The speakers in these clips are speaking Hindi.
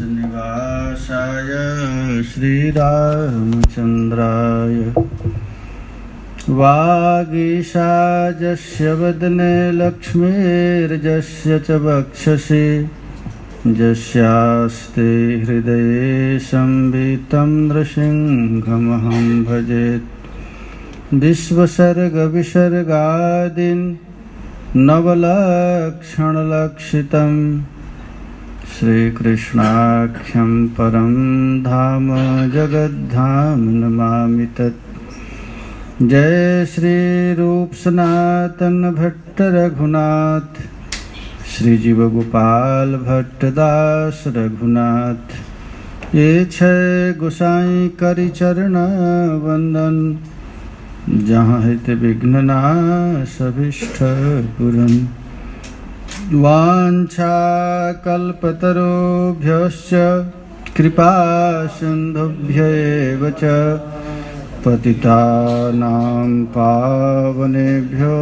निवासाय श्रीरामचन्द्राय वागीशाजस्य वदने लक्ष्मीर्यस्य च वक्षसि यस्यास्ते हृदये संवितं नृसिंहमहं भजेत् विश्वसर्गविसर्गादीन् नवलक्षणलक्षितम् श्रीकृष्णाख्यं परं धाम जगद्धाम नमामि तत्। जय श्री रूप सनातन भट्ट रघुनाथ, श्री जीव गोपाल भट्ट दास रघुनाथ। ये छय गोसाई करि चरण वंदन, जहाँ हित विघ्न नाश अभीष्ट पूरन। वाञ्छा कल्पतरुभ्यश्च कृपा सिन्धुभ्यैव च पतितानां पावनेभ्यो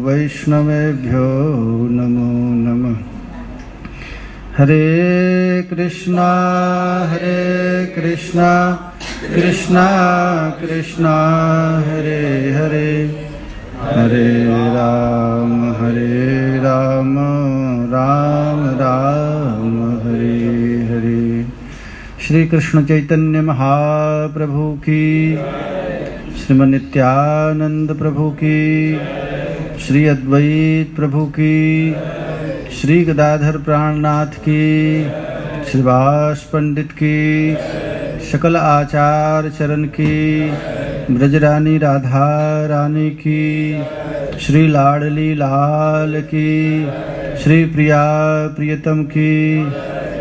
वैष्णवेभ्यो नमो नमः। हरे कृष्णा कृष्णा कृष्णा हरे हरे, हरे राम राम राम हरे हरे। श्री कृष्ण चैतन्य महाप्रभु की, श्रीमद् नित्यानंद प्रभु की, श्री अद्वैत प्रभु की, श्री गदाधर प्राणनाथ की, श्रीवास पंडित की, सकल आचार्य चरण की, ब्रजरानी राधा रानी की, श्री लाडली लाल की, श्री प्रिया प्रियतम की,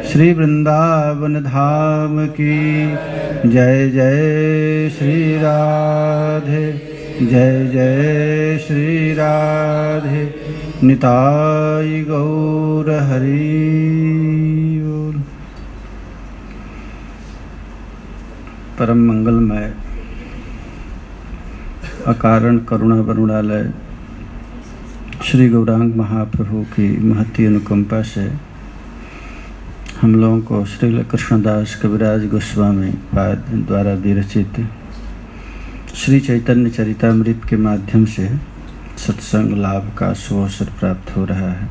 श्री वृंदावन धाम की। जय जय श्री राधे, जय जय श्री राधे। निताई गौर हरि बोल। परम मंगलमय अकारण करुणा वरुणालय श्री गौरांग महाप्रभु की महती अनुकंपा से हम लोगों को श्री कृष्णदास कविराज गोस्वामी पाद द्वारा विरचित श्री चैतन्य चरितामृत के माध्यम से सत्संग लाभ का सुअवसर प्राप्त हो रहा है।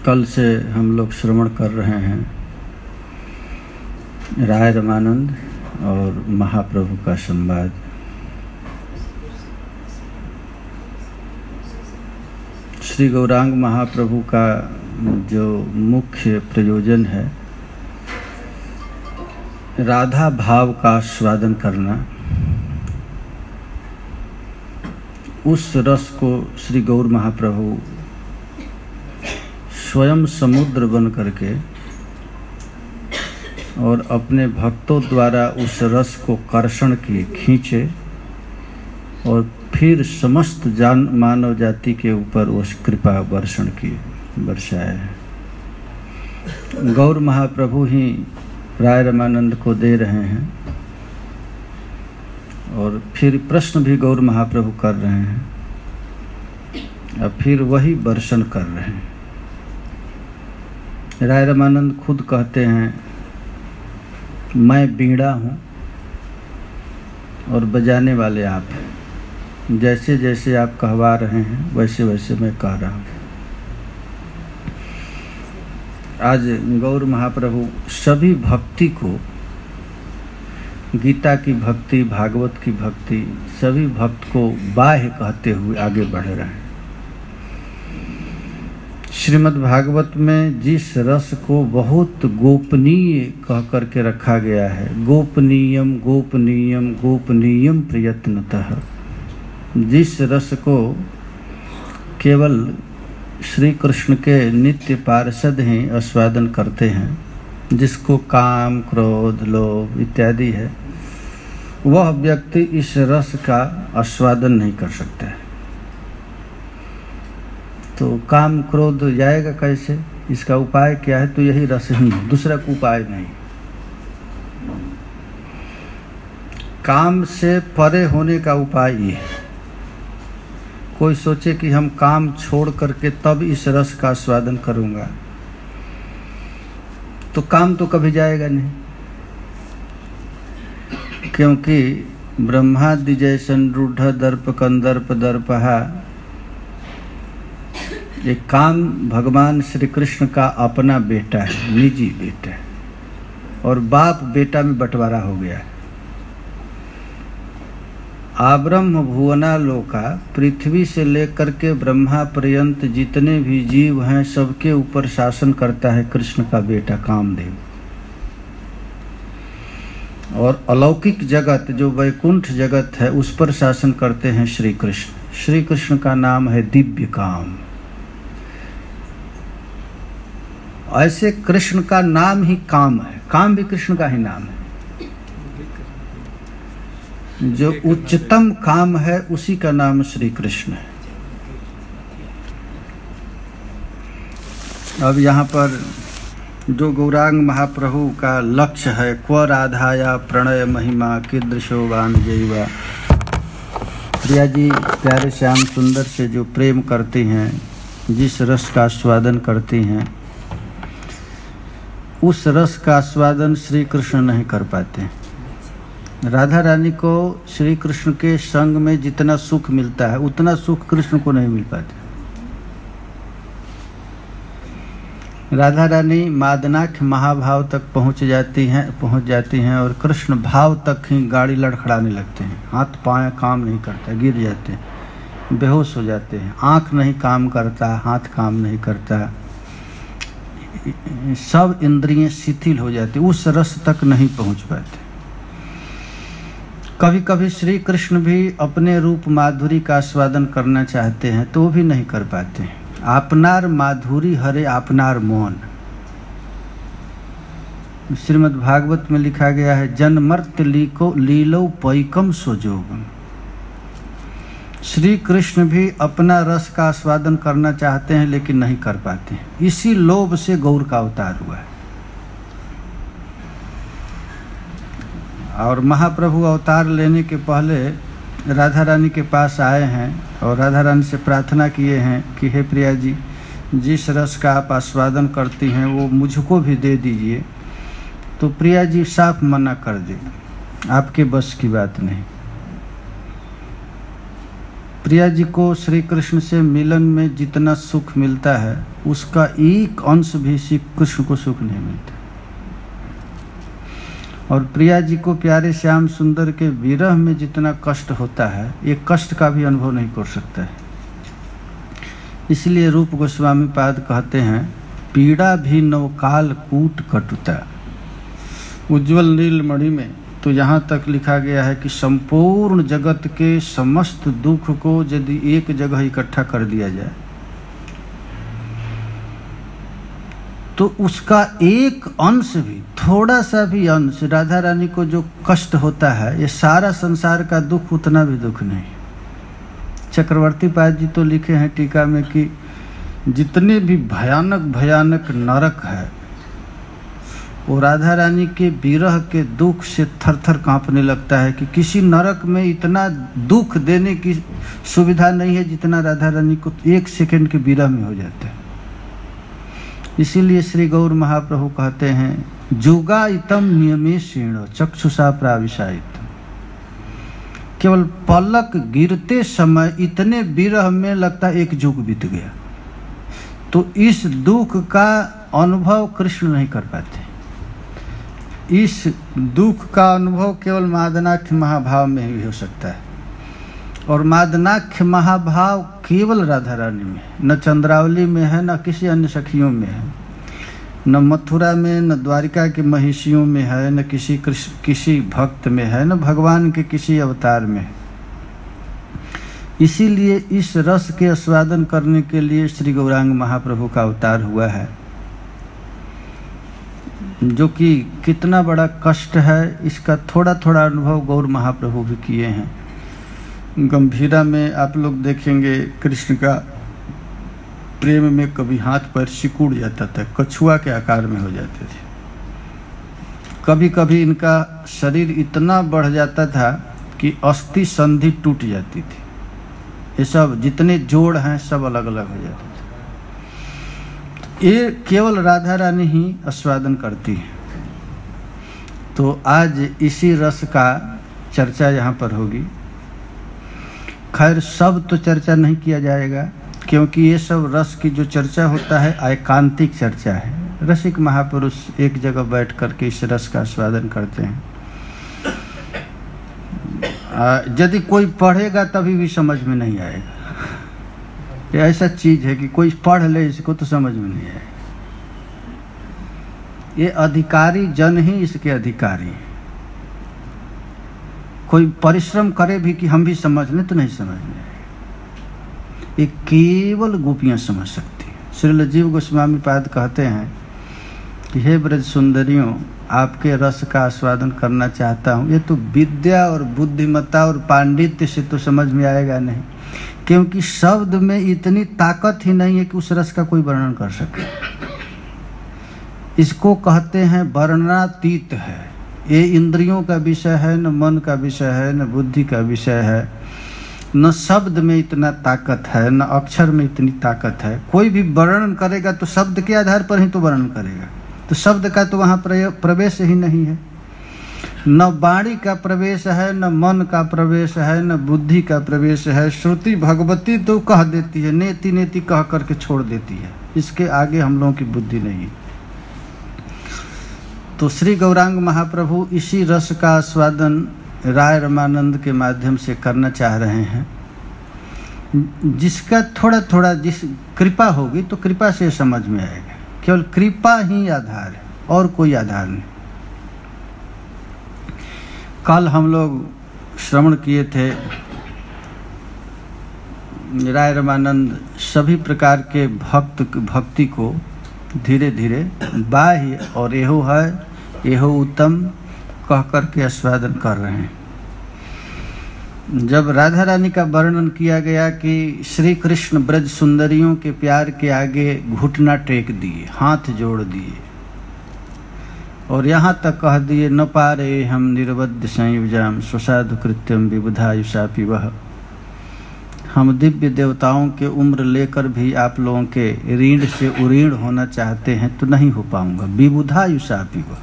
कल से हम लोग श्रवण कर रहे हैं राय रामानंद और महाप्रभु का संवाद। श्री गौरांग महाप्रभु का जो मुख्य प्रयोजन है राधा भाव का आस्वादन करना, उस रस को श्री गौर महाप्रभु स्वयं समुद्र बन करके और अपने भक्तों द्वारा उस रस को कर्षण किए, खींचे और फिर समस्त मानव जाति के ऊपर उस कृपा वर्षण किए, बरसाए। गौर महाप्रभु ही राय रामानंद को दे रहे हैं और फिर प्रश्न भी गौर महाप्रभु कर रहे हैं और फिर वही वर्षण कर रहे हैं। राय रामानंद खुद कहते हैं, मैं बीड़ा हूँ और बजाने वाले आप हैं। जैसे जैसे आप कहवा रहे हैं वैसे वैसे मैं कह रहा हूँ। आज गौर महाप्रभु सभी भक्ति को, गीता की भक्ति, भागवत की भक्ति, सभी भक्त को बाह्य कहते हुए आगे बढ़ रहे हैं। श्रीमद् भागवत में जिस रस को बहुत गोपनीय कह करके रखा गया है, गोपनीयम गोपनीयम गोपनीयम प्रयत्नतः, जिस रस को केवल श्री कृष्ण के नित्य पार्षद ही आस्वादन करते हैं, जिसको काम क्रोध लोभ इत्यादि है, वह व्यक्ति इस रस का आस्वादन नहीं कर सकता है। तो काम क्रोध जाएगा कैसे? इसका उपाय क्या है? तो यही रस ही है, दूसरा कोई उपाय नहीं। काम से परे होने का उपाय ये है। कोई सोचे कि हम काम छोड़ करके तब इस रस का आस्वादन करूँगा, तो काम तो कभी जाएगा नहीं, क्योंकि ब्रह्मादि जैसन रूढ़ दर्प कंदर्प दर्पहा, ये काम भगवान श्री कृष्ण का अपना बेटा है, निजी बेटा है, और बाप बेटा में बंटवारा हो गया है। आब्रह्म भुवना लोका, पृथ्वी से लेकर के ब्रह्मा पर्यंत जितने भी जीव हैं सबके ऊपर शासन करता है कृष्ण का बेटा कामदेव। और अलौकिक जगत जो वैकुंठ जगत है उस पर शासन करते हैं श्री कृष्ण। श्री कृष्ण का नाम है दिव्य काम। ऐसे कृष्ण का नाम ही काम है, काम भी कृष्ण का ही नाम है। जो उच्चतम काम है उसी का नाम श्री कृष्ण है। अब यहाँ पर जो गौरांग महाप्रभु का लक्ष्य है, क्व राधाया प्रणय महिमा कीदृशो वान जैवा, प्रिया जी प्यारे श्याम सुंदर से जो प्रेम करती हैं, जिस रस का आस्वादन करती हैं, उस रस का आस्वादन श्री कृष्ण नहीं कर पाते। राधा रानी को श्री कृष्ण के संग में जितना सुख मिलता है उतना सुख कृष्ण को नहीं मिल पाता। राधा रानी मादनाख्य महाभाव तक पहुंच जाती हैं और कृष्ण भाव तक ही गाड़ी लड़खड़ाने लगते हैं। हाथ पाँव काम नहीं करता, गिर जाते हैं, बेहोश हो जाते हैं, आँख नहीं काम करता, हाथ काम नहीं करता, सब इंद्रियां शिथिल हो जाती, उस रस तक नहीं पहुंच पाते। कभी कभी श्री कृष्ण भी अपने रूप माधुरी का आस्वादन करना चाहते हैं तो भी नहीं कर पाते। आपनार माधुरी हरे आपनार मौन, श्रीमद् भागवत में लिखा गया है, जन्मर्त लीलो पैकम सोजोगम। श्री कृष्ण भी अपना रस का आस्वादन करना चाहते हैं लेकिन नहीं कर पाते। इसी लोभ से गौर का अवतार हुआ है। और महाप्रभु अवतार लेने के पहले राधा रानी के पास आए हैं और राधा रानी से प्रार्थना किए हैं कि हे प्रिया जी, जिस रस का आप आस्वादन करती हैं वो मुझको भी दे दीजिए। तो प्रिया जी साफ मना कर दी, आपके बस की बात नहीं। प्रिया जी को श्री कृष्ण से मिलन में जितना सुख मिलता है उसका एक अंश भी श्री कृष्ण को सुख नहीं मिलता। और प्रिया जी को प्यारे श्याम सुंदर के विरह में जितना कष्ट होता है ये कष्ट का भी अनुभव नहीं कर सकता है। इसलिए रूप गोस्वामी पाद कहते हैं, पीड़ा भी नवकाल कूट कटुता। उज्ज्वल नीलमणि में तो यहाँ तक लिखा गया है कि संपूर्ण जगत के समस्त दुख को यदि एक जगह इकट्ठा कर दिया जाए तो उसका एक अंश भी, थोड़ा सा भी अंश, राधा रानी को जो कष्ट होता है ये सारा संसार का दुख उतना भी दुख नहीं। चक्रवर्ती पाद जी तो लिखे हैं टीका में कि जितने भी भयानक भयानक नरक है वो राधा रानी के विरह के दुख से थर थर कांपने लगता है कि किसी नरक में इतना दुख देने की सुविधा नहीं है जितना राधा रानी को एक सेकंड के विरह में हो जाता है। इसीलिए श्री गौर महाप्रभु कहते हैं, जुगाइतम नियमेषेण चक्षुषा प्राविशायित। केवल पलक गिरते समय इतने विरह में लगता एक युग बीत गया। तो इस दुख का अनुभव कृष्ण नहीं कर पाते। इस दुख का अनुभव केवल मादनाख्य महाभाव में ही हो सकता है। और मादनाख्य महाभाव केवल राधा रानी में, न चंद्रावली में है, न किसी अन्य सखियों में है, न मथुरा में, न द्वारिका के महिषियों में है, न किसी भक्त में है, न भगवान के किसी अवतार में है। इसीलिए इस रस के आस्वादन करने के लिए श्री गौरांग महाप्रभु का अवतार हुआ है, जो कि कितना बड़ा कष्ट है इसका थोड़ा थोड़ा अनुभव गौर महाप्रभु भी किए हैं। गंभीरा में आप लोग देखेंगे कृष्ण का प्रेम में कभी हाथ पैर सिकुड़ जाता था, कछुआ के आकार में हो जाते थे। कभी कभी इनका शरीर इतना बढ़ जाता था कि अस्थि संधि टूट जाती थी। ये सब जितने जोड़ हैं सब अलग अलग हो जाते थे। ये केवल राधा रानी ही आस्वादन करती है। तो आज इसी रस का चर्चा यहाँ पर होगी। खैर सब तो चर्चा नहीं किया जाएगा, क्योंकि ये सब रस की जो चर्चा होता है एकांतिक चर्चा है। रसिक महापुरुष एक जगह बैठ करके इस रस का आस्वादन करते हैं। यदि कोई पढ़ेगा तभी भी समझ में नहीं आएगा। ये ऐसा चीज है कि कोई पढ़ ले इसको तो समझ में नहीं आएगा। ये अधिकारी जन ही इसके अधिकारी हैं। कोई परिश्रम करे भी कि हम भी समझ लें तो नहीं समझ में आएगा। ये केवल गोपियां समझ सकती हैं। श्रील जीव गोस्वामी पाद कहते हैं कि हे ब्रज सुंदरियों, आपके रस का आस्वादन करना चाहता हूँ। ये तो विद्या और बुद्धिमत्ता और पांडित्य से तो समझ में आएगा नहीं, क्योंकि शब्द में इतनी ताकत ही नहीं है कि उस रस का कोई वर्णन कर सके। इसको कहते हैं वर्णनातीत है। ये इंद्रियों का विषय है, न मन का विषय है, न बुद्धि का विषय है, न शब्द में इतना ताकत है, न अक्षर में इतनी ताकत है। कोई भी वर्णन करेगा तो शब्द के आधार पर ही तो वर्णन करेगा, तो शब्द का तो वहाँ प्रवेश ही नहीं है। न वाणी का प्रवेश है, न मन का प्रवेश है, न बुद्धि का प्रवेश है। श्रुति भगवती तो कह देती है, नेति नेति कह करके छोड़ देती है। इसके आगे हम लोगों की बुद्धि नहीं। तो श्री गौरांग महाप्रभु इसी रस का आस्वादन राय रमानंद के माध्यम से करना चाह रहे हैं। जिसका थोड़ा थोड़ा जिस कृपा होगी तो कृपा से समझ में आएगा। केवल कृपा ही आधार है और कोई आधार नहीं। कल हम लोग श्रवण किए थे राय रमानंद सभी प्रकार के भक्ति को धीरे धीरे बाह्य और एहो है एहो उत्तम कह करके आस्वादन कर रहे हैं। जब राधा रानी का वर्णन किया गया कि श्री कृष्ण ब्रज सुंदरियों के प्यार के आगे घुटना टेक दिए, हाथ जोड़ दिए और यहाँ तक कह दिए, न पारे हम निर्वद्य संयुजाम स्वसाधु कृत्यम विबुधायुषा पिबह। हम दिव्य देवताओं के उम्र लेकर भी आप लोगों के ऋण से उरीण होना चाहते हैं तो नहीं हो पाऊंगा। विबुधायुषा पिबह,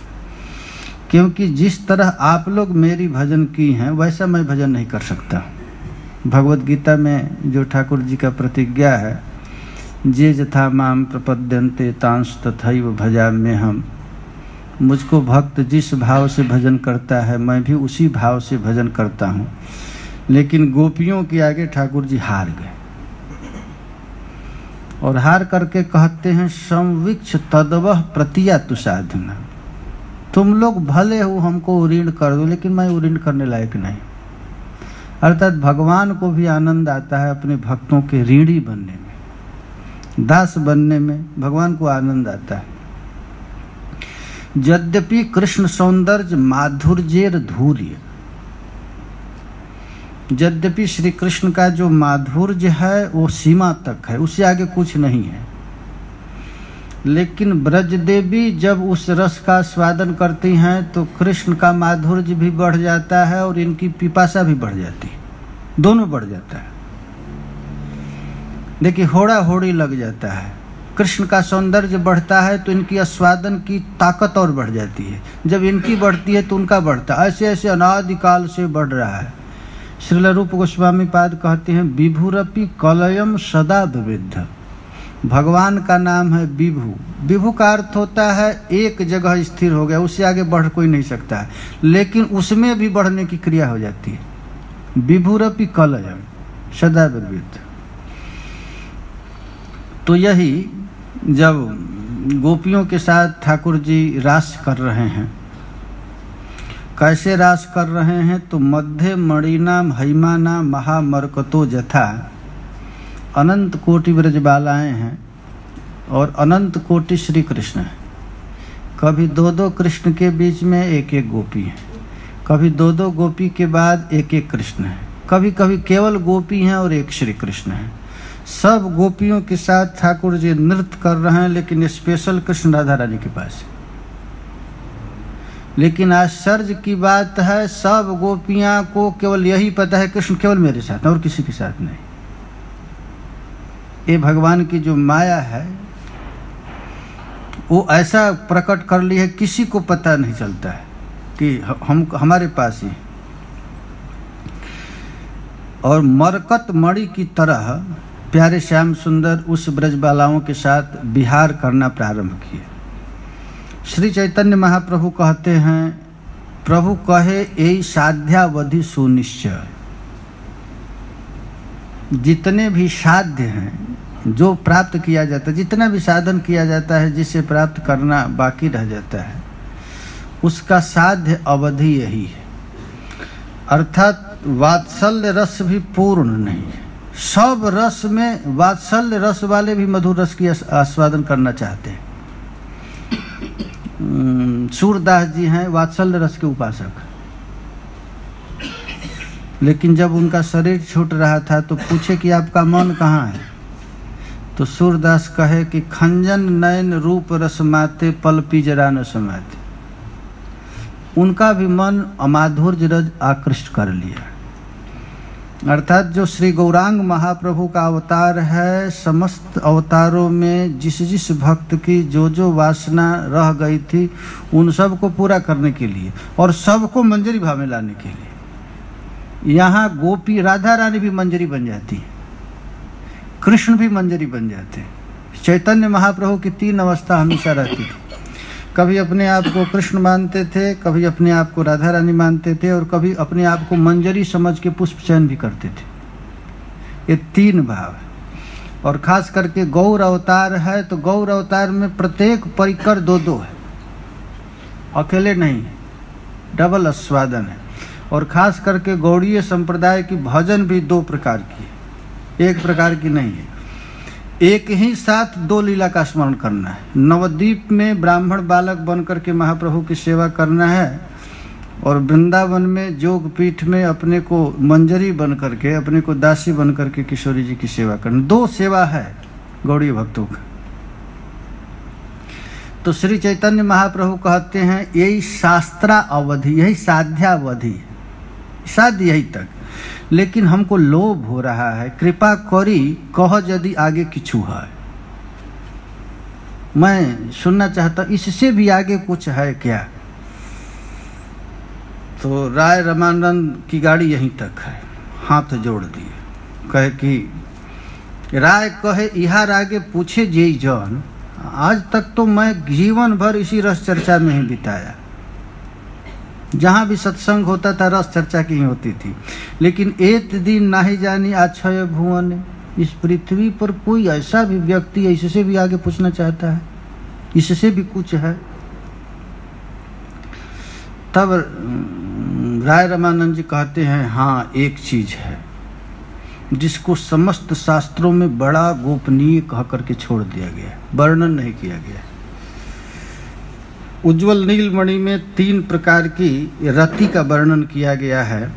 क्योंकि जिस तरह आप लोग मेरी भजन की हैं वैसा मैं भजन नहीं कर सकता। भगवत गीता में जो ठाकुर जी का प्रतिज्ञा है, जे जथा माम प्रपद्यन्ते तांस तथैव भजाम्य हम। मुझको भक्त जिस भाव से भजन करता है मैं भी उसी भाव से भजन करता हूँ। लेकिन गोपियों के आगे ठाकुर जी हार गए और हार करके कहते हैं, संविक्ष तदवह प्रतिया तु साधना। तुम लोग भले हो हमको उरीण कर दो, लेकिन मैं उरीण करने लायक नहीं। अर्थात भगवान को भी आनंद आता है अपने भक्तों के ऋणी बनने में, दास बनने में भगवान को आनंद आता है। यद्यपि कृष्ण सौंदर्य माधुर्येर धूर्य, यद्यपि श्री कृष्ण का जो माधुर्य है वो सीमा तक है, उससे आगे कुछ नहीं है। लेकिन ब्रज देवी जब उस रस का स्वादन करती हैं तो कृष्ण का माधुर्य भी बढ़ जाता है और इनकी पिपासा भी बढ़ जाती है, दोनों बढ़ जाता है। देखिए होड़ा होड़ी लग जाता है। कृष्ण का सौंदर्य बढ़ता है तो इनकी आस्वादन की ताकत और बढ़ जाती है। जब इनकी बढ़ती है तो उनका बढ़ता है। ऐसे ऐसे अनादिकाल से बढ़ रहा है। श्रील रूप गोस्वामी पाद कहते हैं, विभुरपि कलयम सदा विविध। भगवान का नाम है विभु। विभु का अर्थ होता है एक जगह स्थिर हो गया, उससे आगे बढ़ कोई नहीं सकता है, लेकिन उसमें भी बढ़ने की क्रिया हो जाती है। विभुरपि कलयम सदा विविध। तो यही जब गोपियों के साथ ठाकुर जी रास कर रहे हैं, कैसे रास कर रहे हैं तो मध्य मणिना महिमाना महामरकतो जथा। अनंत कोटि ब्रजबालाएं हैं और अनंत कोटि श्री कृष्ण है। कभी दो दो कृष्ण के बीच में एक एक गोपी है, कभी दो दो गोपी के बाद एक एक कृष्ण है, कभी कभी केवल गोपी हैं और एक श्री कृष्ण है। सब गोपियों के साथ ठाकुर जी नृत्य कर रहे हैं, लेकिन स्पेशल कृष्ण राधा रानी के पास है। लेकिन आश्चर्य की बात है, सब गोपियां को केवल यही पता है कृष्ण केवल मेरे साथ और किसी के साथ नहीं। ये भगवान की जो माया है वो ऐसा प्रकट कर ली है किसी को पता नहीं चलता है कि हम हमारे पास ही। और मरकत मणि की तरह प्यारे श्याम सुंदर उस ब्रजबालाओं के साथ विहार करना प्रारंभ किए। श्री चैतन्य महाप्रभु कहते हैं, प्रभु कहे यही साध्यावधि सुनिश्चय। जितने भी साध्य हैं, जो प्राप्त किया जाता है, जितना भी साधन किया जाता है, जिसे प्राप्त करना बाकी रह जाता है, उसका साध्य अवधि यही है। अर्थात वात्सल्य रस भी पूर्ण नहीं है। सब रस में वात्सल्य रस वाले भी मधुर रस की आस्वादन करना चाहते हैं। सूरदास जी हैं वात्सल्य रस के उपासक, लेकिन जब उनका शरीर छूट रहा था तो पूछे कि आपका मन कहाँ है, तो सूरदास कहे कि खंजन नयन रूप रस माते पल पिजरा न समाते। उनका भी मन अमाधुर्य रज आकृष्ट कर लिया। अर्थात जो श्री गौरांग महाप्रभु का अवतार है, समस्त अवतारों में जिस जिस भक्त की जो जो वासना रह गई थी उन सब को पूरा करने के लिए और सबको मंजरी भाव में लाने के लिए। यहाँ गोपी राधा रानी भी मंजरी बन जाती है, कृष्ण भी मंजरी बन जाते हैं। चैतन्य महाप्रभु की 3 अवस्था हमेशा रहती थी। कभी अपने आप को कृष्ण मानते थे, कभी अपने आप को राधा रानी मानते थे, और कभी अपने आप को मंजरी समझ के पुष्प चयन भी करते थे। ये 3 भाव है। और खास करके गौर अवतार है तो गौर अवतार में प्रत्येक परिकर 2-2 है, अकेले नहीं, डबल आस्वादन है। और खास करके गौड़ीय संप्रदाय की भजन भी 2 प्रकार की है, एक प्रकार की नहीं है। एक ही साथ 2 लीला का स्मरण करना है। नवद्वीप में ब्राह्मण बालक बनकर के महाप्रभु की सेवा करना है, और वृंदावन में जोग पीठ में अपने को मंजरी बन करके, अपने को दासी बन करके किशोरी जी की सेवा करना। 2 सेवा है गौड़ीय भक्तों का। तो श्री चैतन्य महाप्रभु कहते हैं यही शास्त्रा अवधि, यही साध्यावधि, साध्य यही तक। लेकिन हमको लोभ हो रहा है, कृपा करी कह यदि आगे किछु है। मैं सुनना चाहता इससे भी आगे कुछ है क्या। तो राय रामानंद की गाड़ी यहीं तक है, हाथ जोड़ दिए, कहे कि राय कहे इहार आगे पूछे जे जन। आज तक तो मैं जीवन भर इसी रस चर्चा में ही बिताया, जहाँ भी सत्संग होता था रस चर्चा की ही होती थी। लेकिन एक दिन नाही जानी आछय भुवन, इस पृथ्वी पर कोई ऐसा भी व्यक्ति इससे भी आगे पूछना चाहता है, इससे भी कुछ है। तब राय रामानंद जी कहते हैं हाँ, एक चीज है जिसको समस्त शास्त्रों में बड़ा गोपनीय कह करके छोड़ दिया गया, वर्णन नहीं किया गया। उज्ज्वल नीलमणि में 3 प्रकार की रति का वर्णन किया गया है।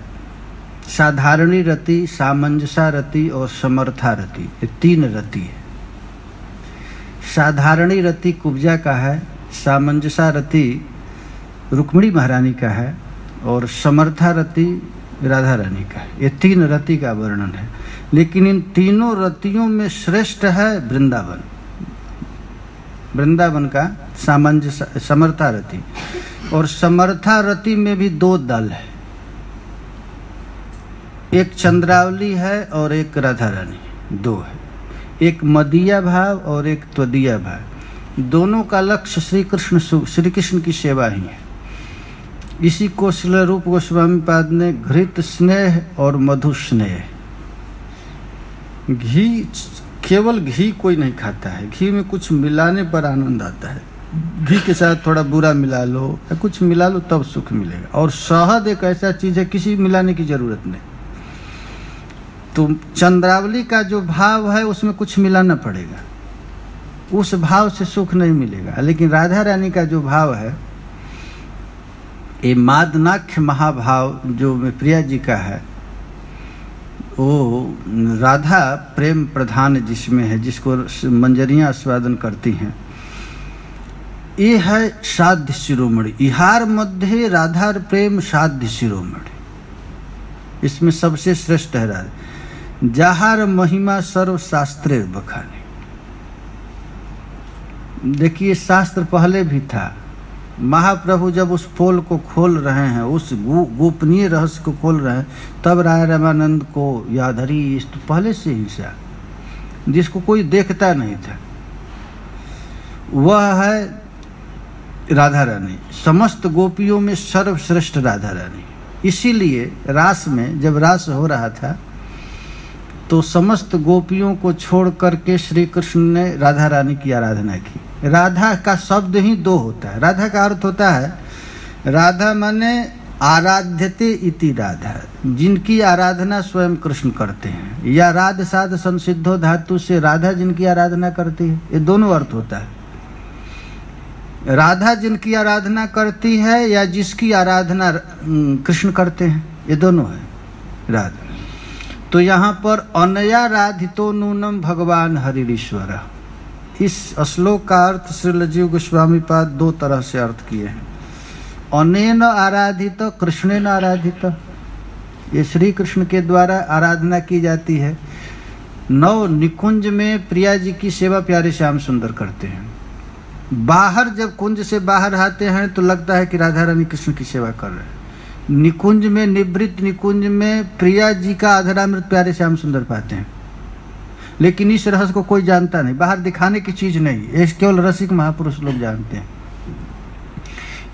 साधारणी रति, सामंजसा रति और समर्था रति, ये 3 रति है। साधारणी रति कुब्जा का है, सामंजसा रति रुक्मिणी महारानी का है, और समर्था रति राधा रानी का है। ये 3 रति का वर्णन है। लेकिन इन तीनों रतियों में श्रेष्ठ है वृंदावन, वृंदावन का समर्था रति। और समर्था रति में भी 2 दल है, एक चंद्रावली है और एक राधा रानी, 2 है। एक मदीया भाव और एक त्वदीया भाव। दोनों का लक्ष्य श्री कृष्ण की सेवा ही है। इसी को श्रील रूप गोस्वामी पाद ने घृत स्नेह और मधु स्नेह, घी, केवल घी कोई नहीं खाता है, घी में कुछ मिलाने पर आनंद आता है। घी के साथ थोड़ा बुरा मिला लो या कुछ मिला लो तब सुख मिलेगा। और शहद एक ऐसा चीज है किसी मिलाने की जरूरत नहीं। तो चंद्रावली का जो भाव है उसमें कुछ मिलाना पड़ेगा, उस भाव से सुख नहीं मिलेगा। लेकिन राधा रानी का जो भाव है, ये मादनाख्य महाभाव जो में प्रिया जी का है, वो राधा प्रेम प्रधान जिसमें है, जिसको मंजरियां आस्वादन करती हैं, ये है साध्य शिरोमणि। इहार मध्य राधा प्रेम साध्य शिरोमणि, इसमें सबसे श्रेष्ठ है राधा। जहार महिमा सर्व शास्त्रे बखाने, देखिए शास्त्र पहले भी था। महाप्रभु जब उस पोल को खोल रहे हैं, उस गोपनीय रहस्य को खोल रहे हैं, तब राय रामानंद को याधरी इष्ट पहले से ही था, जिसको कोई देखता नहीं था। वह है राधा रानी, समस्त गोपियों में सर्वश्रेष्ठ राधा रानी। इसीलिए रास में जब रास हो रहा था तो समस्त गोपियों को छोड़ करके श्री कृष्ण ने राधा रानी की आराधना की। राधा का शब्द ही दो होता है। राधा का अर्थ होता है, राधा माने आराध्यते इति राधा, जिनकी आराधना स्वयं कृष्ण करते हैं, या राध साध संसिद्धो धातु से राधा जिनकी आराधना करती है, ये दोनों अर्थ होता है। राधा जिनकी आराधना करती है या जिसकी आराधना कृष्ण करते हैं, ये दोनों है राधा। तो यहाँ पर अनया राधितो नूनम भगवान हरिश्वर, इस श्लोक का अर्थ श्री जीव गोस्वामी पाद दो तरह से अर्थ किए हैं। अनेन आराधित कृष्णेन आराधित, ये श्री कृष्ण के द्वारा आराधना की जाती है। नव निकुंज में प्रिया जी की सेवा प्यारे श्याम सुंदर करते हैं। बाहर जब कुंज से बाहर आते हैं तो लगता है कि राधा रानी कृष्ण की सेवा कर रहे हैं। निकुंज में, निवृत्त निकुंज में प्रिया जी का अधरामृत प्यारे श्याम सुंदर पाते हैं, लेकिन इस रहस्य को कोई जानता नहीं, बाहर दिखाने की चीज नहीं, ये केवल रसिक महापुरुष लोग जानते हैं।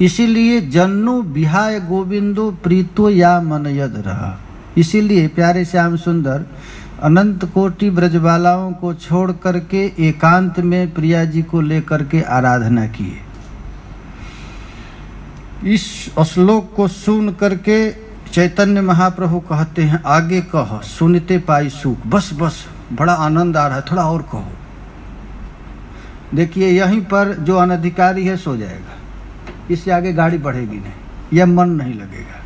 इसीलिए जन्नु बिहाय गोविंदो प्रीतो या मन यद रहा, इसीलिए प्यारे श्याम सुंदर अनंत कोटि ब्रजबालाओं को छोड़ करके एकांत में प्रिया जी को लेकर के आराधना किए। इस श्लोक को सुन करके चैतन्य महाप्रभु कहते हैं, आगे कहो सुनते पाई सुख, बस बस बड़ा आनंद आ रहा है, थोड़ा और कहो। देखिए यहीं पर जो अनधिकारी है सो जाएगा, इससे आगे गाड़ी बढ़ेगी नहीं, यह मन नहीं लगेगा,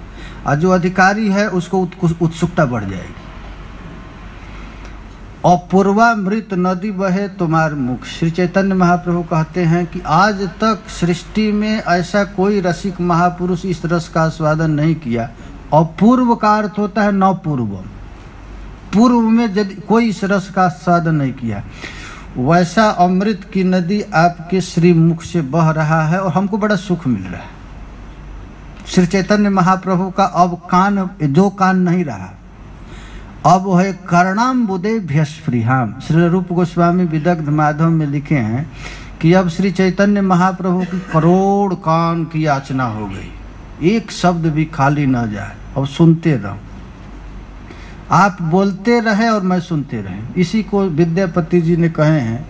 और जो अधिकारी है उसको उत्सुकता बढ़ जाएगी। अपूर्वामृत नदी बहे तुम्हार मुख, श्री चैतन्य महाप्रभु कहते हैं कि आज तक सृष्टि में ऐसा कोई रसिक महापुरुष इस रस का आस्वादन नहीं किया। अपूर्व का अर्थ होता है न पूर्वम, पूर्व में यदि कोई इस रस का आस्वादन नहीं किया, वैसा अमृत की नदी आपके श्री मुख से बह रहा है और हमको बड़ा सुख मिल रहा है। श्री चैतन्य महाप्रभु का अब कान, जो कान नहीं रहा, अब है कर्णाम्बुदे भ्यस्पृहाम। श्री रूप गोस्वामी विदग्ध माधव में लिखे हैं कि अब श्री चैतन्य महाप्रभु की करोड़ कान की याचना हो गई, एक शब्द भी खाली न जाए, अब सुनते रहो, आप बोलते रहे और मैं सुनते रहे। इसी को विद्यापति जी ने कहे हैं,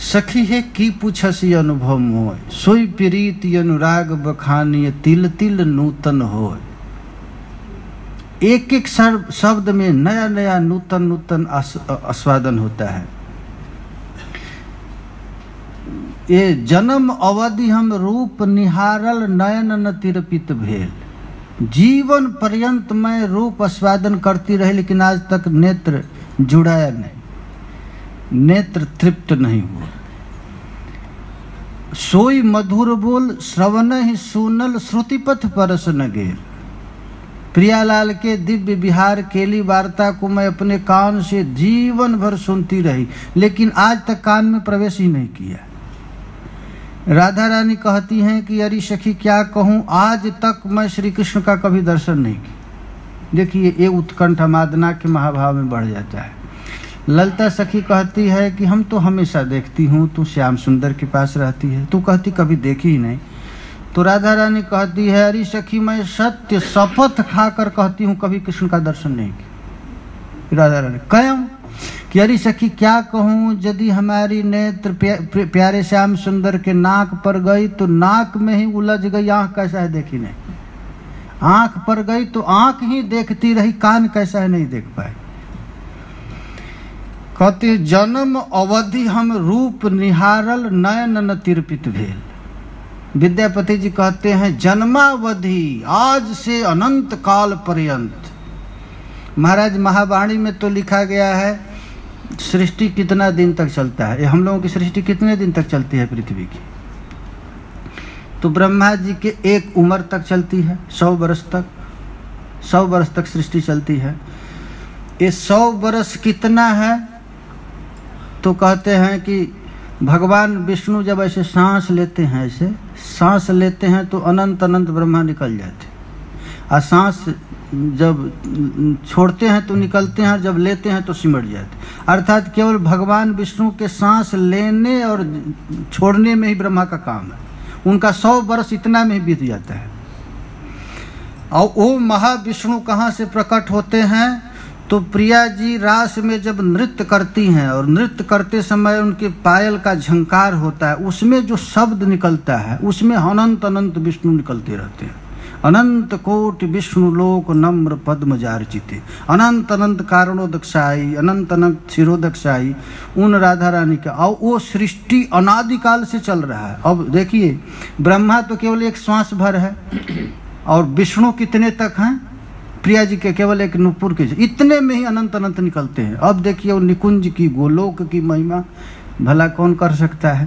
सखी है की पूछसी अनुभव मोय, सोई प्रीति अनुराग बखानी तिल तिल नूतन होय। एक एक शब्द में नया नया नूतन नूतन आस्वादन होता है। ये जन्म अवधि हम रूप निहारल नयन न तिरपित भेल, जीवन पर्यंत मैं रूप आस्वादन करती रही लेकिन आज तक नेत्र जुड़ाया नहीं, नेत्र तृप्त नहीं हुआ। सोई मधुर बोल श्रवण ही सुनल श्रुतिपथ परस न गेल, प्रियालाल के दिव्य विहार केली वार्ता को मैं अपने कान से जीवन भर सुनती रही लेकिन आज तक कान में प्रवेश ही नहीं किया। राधा रानी कहती हैं कि अरे सखी क्या कहूँ, आज तक मैं श्री कृष्ण का कभी दर्शन नहीं किया। देखिए ये उत्कंठा मादना के महाभाव में बढ़ जाता है। ललिता सखी कहती है कि हम तो हमेशा देखती हूँ, तू श्याम सुंदर के पास रहती है, तू कहती कभी देखी ही नहीं। तो राधा रानी कहती है, अरे सखी मैं सत्य शपथ खाकर कहती हूँ कभी कृष्ण का दर्शन नहीं किया। राधा रानी कहूँ कि अरे सखी क्या कहूँ, यदि हमारी नेत्र प्यारे श्याम सुंदर के नाक पर गई तो नाक में ही उलझ गई, आंख कैसा है देखी नहीं, आंख पर गई तो आंख ही देखती रही, कान कैसा है नहीं देख पाए। कहते जन्म अवधि हम रूप निहारल नयन न तिरपित भेल। विद्यापति जी कहते हैं जन्मावधि आज से अनंत काल पर्यंत। महाराज महावाणी में तो लिखा गया है सृष्टि कितना दिन तक चलता है, हम लोगों की सृष्टि कितने दिन तक चलती है पृथ्वी की, तो ब्रह्मा जी के एक उम्र तक चलती है, 100 वर्ष तक, 100 वर्ष तक सृष्टि चलती है। ये 100 वर्ष कितना है, तो कहते हैं कि भगवान विष्णु जब ऐसे सांस लेते हैं, ऐसे सांस लेते हैं तो अनंत अनंत ब्रह्मा निकल जाते, और सांस जब छोड़ते हैं तो निकलते हैं, जब लेते हैं तो सिमट जाते। अर्थात केवल भगवान विष्णु के सांस लेने और छोड़ने में ही ब्रह्मा का काम है। उनका 100 वर्ष इतना में ही बीत जाता है। और वो महाविष्णु कहाँ से प्रकट होते हैं? तो प्रिया जी रास में जब नृत्य करती हैं और नृत्य करते समय उनके पायल का झंकार होता है, उसमें जो शब्द निकलता है उसमें अनंत अनंत विष्णु निकलते रहते हैं। अनंत कोटि विष्णु लोक नम्र पद्मजार्चिते, अनंत अनंत कारणोदक्षाई, अनंत अनंत शिरोदक्षाई उन राधा रानी का। और वो सृष्टि अनादिकाल से चल रहा है। अब देखिए, ब्रह्मा तो केवल एक श्वास भर है, और विष्णु कितने तक हैं? प्रिया जी के केवल एक नुपुर के, इतने में ही अनंत अनंत निकलते हैं। अब देखिए वो निकुंज की, गोलोक की महिमा भला कौन कर सकता है?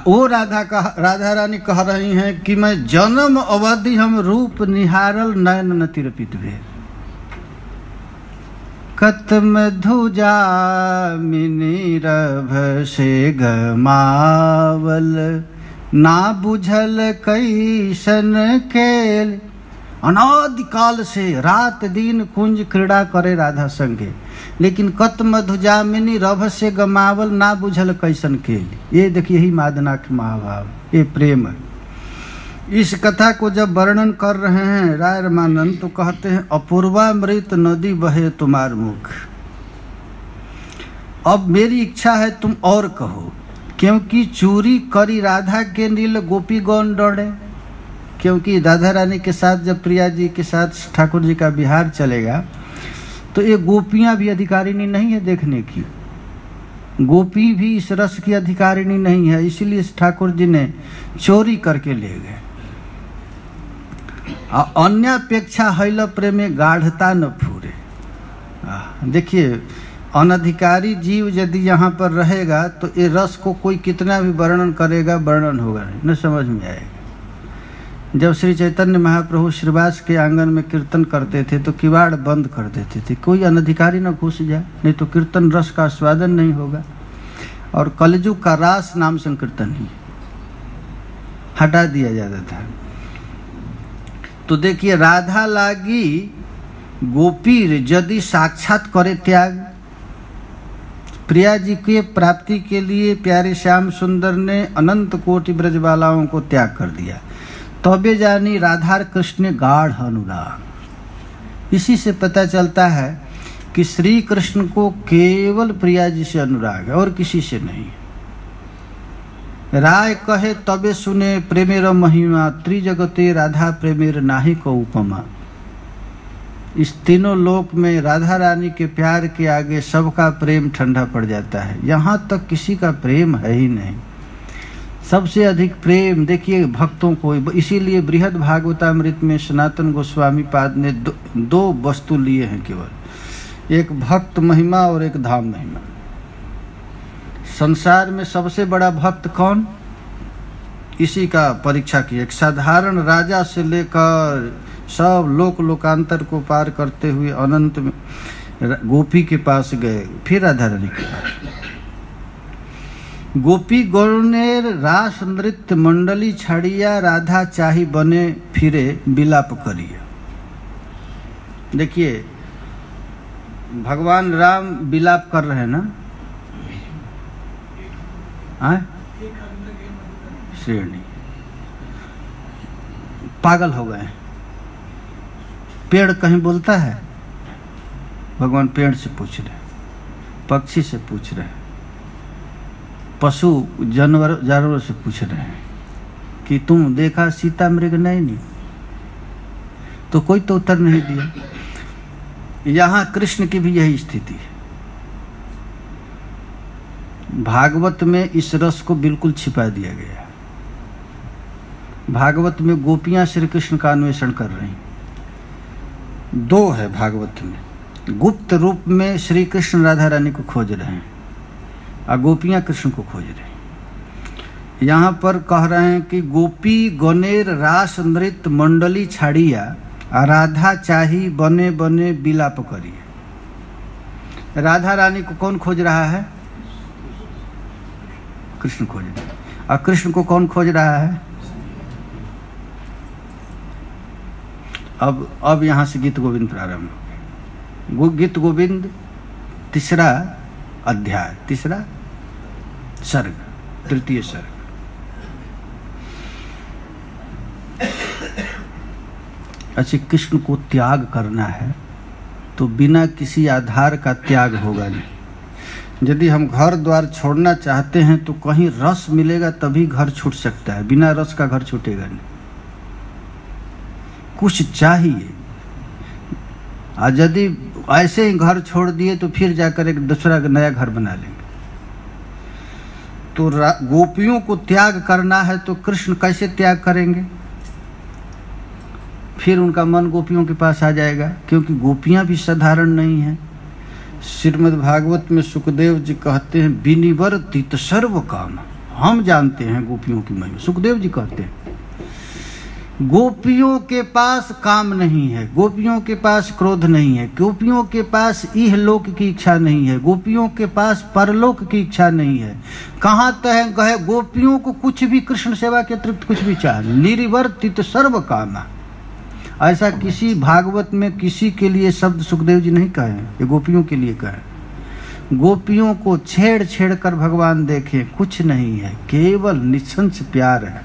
वो राधा रानी कह रही हैं कि मैं जन्म अवधि हम रूप निहारल नयन न तिरपित भे, कतम धुजा मिनीरभ से गमावल, ना बुझल कैसन खेल। अनादिकाल से रात दिन कुंज क्रीड़ा करे राधा संगे, लेकिन कत मधुजामिनी रभ से गमावल, ना बुझल कैसन खेल। ये देखिए, यही मादना के महाभाव, ये प्रेम है। इस कथा को जब वर्णन कर रहे हैं राय रामानंद तो कहते हैं, अपूर्वामृत नदी बहे तुम्हार मुख। अब मेरी इच्छा है तुम और कहो, क्योंकि चूरी करी राधा के नील गोपी गौन डरे। क्योंकि राधा रानी के साथ जब प्रिया जी के साथ ठाकुर जी का विहार चलेगा तो ये गोपियां भी अधिकारिणी नहीं है देखने की, गोपी भी इस रस की अधिकारिणी नहीं है, इसलिए ठाकुर जी ने चोरी करके ले गए। अन्यापेक्षा हैल प्रेमे गाढ़ता न फूरे। देखिए, अनधिकारी जीव यदि यहाँ पर रहेगा तो ये रस को कोई कितना भी वर्णन करेगा, वर्णन होगा नहीं, न समझ में आएगा। जब श्री चैतन्य महाप्रभु श्रीवास के आंगन में कीर्तन करते थे तो किवाड़ बंद कर देते थे, कोई अनधिकारी न घुस जाए, नहीं तो कीर्तन रस का आस्वादन नहीं होगा। और कलयुग का रास नाम संकीर्तन ही हटा दिया जाता था। तो देखिए, राधा लागी गोपीर यदि साक्षात करे त्याग, प्रिया जी के प्राप्ति के लिए प्यारे श्याम सुंदर ने अनंत कोटि ब्रजबालाओं को त्याग कर दिया, तबे जानी राधा कृष्ण गाढ़ अनुराग। इसी से पता चलता है कि श्री कृष्ण को केवल प्रिया जी से अनुराग है और किसी से नहीं। राय कहे तबे सुने प्रेमेर महिमा, त्रिजगते राधा प्रेमेर नाही को उपमा। इस तीनों लोक में राधा रानी के प्यार के आगे सबका प्रेम ठंडा पड़ जाता है, यहाँ तक किसी का प्रेम है ही नहीं। सबसे अधिक प्रेम देखिए भक्तों को, इसीलिए बृहद भागवतामृत में सनातन गोस्वामी पाद ने दो वस्तु लिए हैं केवल, एक भक्त महिमा और एक धाम महिमा। संसार में सबसे बड़ा भक्त कौन? इसी का परीक्षा की। एक साधारण राजा से लेकर सब लोकांतर को पार करते हुए अनंत में गोपी के पास गए, फिर राधा रानी के पास। गोपी गौनेर रास नृत्य मंडली छाड़िया, राधा चाही बने फिरे बिलाप करिया। देखिए, भगवान राम बिलाप कर रहे हैं ना, श्रेणी पागल हो गए। पेड़ कहीं बोलता है, भगवान पेड़ से पूछ रहे, पक्षी से पूछ रहे, पशु जानवर से पूछ रहे हैं कि तुम देखा सीता मृग नहीं, तो कोई तो उत्तर नहीं दिया। यहाँ कृष्ण की भी यही स्थिति है। भागवत में इस रस को बिल्कुल छिपा दिया गया है। भागवत में गोपियां श्री कृष्ण का अन्वेषण कर रही, दो है भागवत में। गुप्त रूप में श्री कृष्ण राधा रानी को खोज रहे हैं और गोपियां कृष्ण को खोज रहे हैं। यहाँ पर कह रहे हैं कि गोपी गनेर रास नृत्य मंडली छाड़िया, राधा चाही बने बने बिलाप करिए। राधा रानी को कौन खोज रहा है? कृष्ण खोज रहे हैं। और कृष्ण को कौन खोज रहा है? अब यहाँ से गीत गोविंद प्रारंभ हो गया। गीत गोविंद तीसरा अध्याय, तीसरा सर्ग, तृतीय सर्ग। अच्छा, कृष्ण को त्याग करना है तो बिना किसी आधार का त्याग होगा नहीं। यदि हम घर द्वार छोड़ना चाहते हैं तो कहीं रस मिलेगा तभी घर छूट सकता है, बिना रस का घर छूटेगा नहीं। कुछ चाहिए। और यदि ऐसे ही घर छोड़ दिए तो फिर जाकर एक दूसरा नया घर बना लेंगे। तो गोपियों को त्याग करना है तो कृष्ण कैसे त्याग करेंगे? फिर उनका मन गोपियों के पास आ जाएगा, क्योंकि गोपियां भी साधारण नहीं हैं। श्रीमद् भागवत में सुखदेव जी कहते हैं, विनिवर्तित सर्व काम। हम जानते हैं गोपियों की महिमा। सुखदेव जी कहते हैं गोपियों के पास काम नहीं है, गोपियों के पास क्रोध नहीं है, गोपियों के पास इहलोक की इच्छा नहीं है, गोपियों के पास परलोक की इच्छा नहीं है। कहाँ तक गए गोपियों को कुछ भी कृष्ण सेवा के अतिरिक्त कुछ भी चाह, निवर्तित सर्व काम। ऐसा किसी भागवत में किसी के लिए शब्द सुखदेव जी नहीं कहे, ये गोपियों के लिए कहे। गोपियों को छेड़ छेड़ कर भगवान देखे, कुछ नहीं है, केवल निश्चंच प्यार है।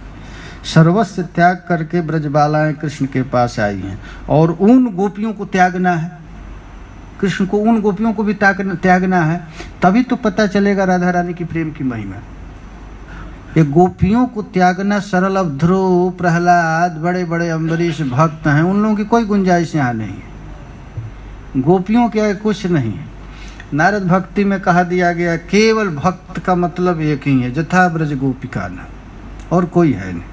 सर्वस्व त्याग करके ब्रजबालाएं कृष्ण के पास आई हैं और उन गोपियों को त्यागना है। कृष्ण को उन गोपियों को भी त्यागना है, तभी तो पता चलेगा राधा रानी की प्रेम की महिमा। ये गोपियों को त्यागना सरल। अब ध्रुव, प्रहलाद, बड़े बड़े अम्बरीश भक्त हैं, उन लोगों की कोई गुंजाइश यहाँ नहीं है। गोपियों के कुछ नहीं है। नारद भक्ति में कहा दिया गया, केवल भक्त का मतलब एक ही है, जथा ब्रज गोपिका ना, और कोई है नहीं।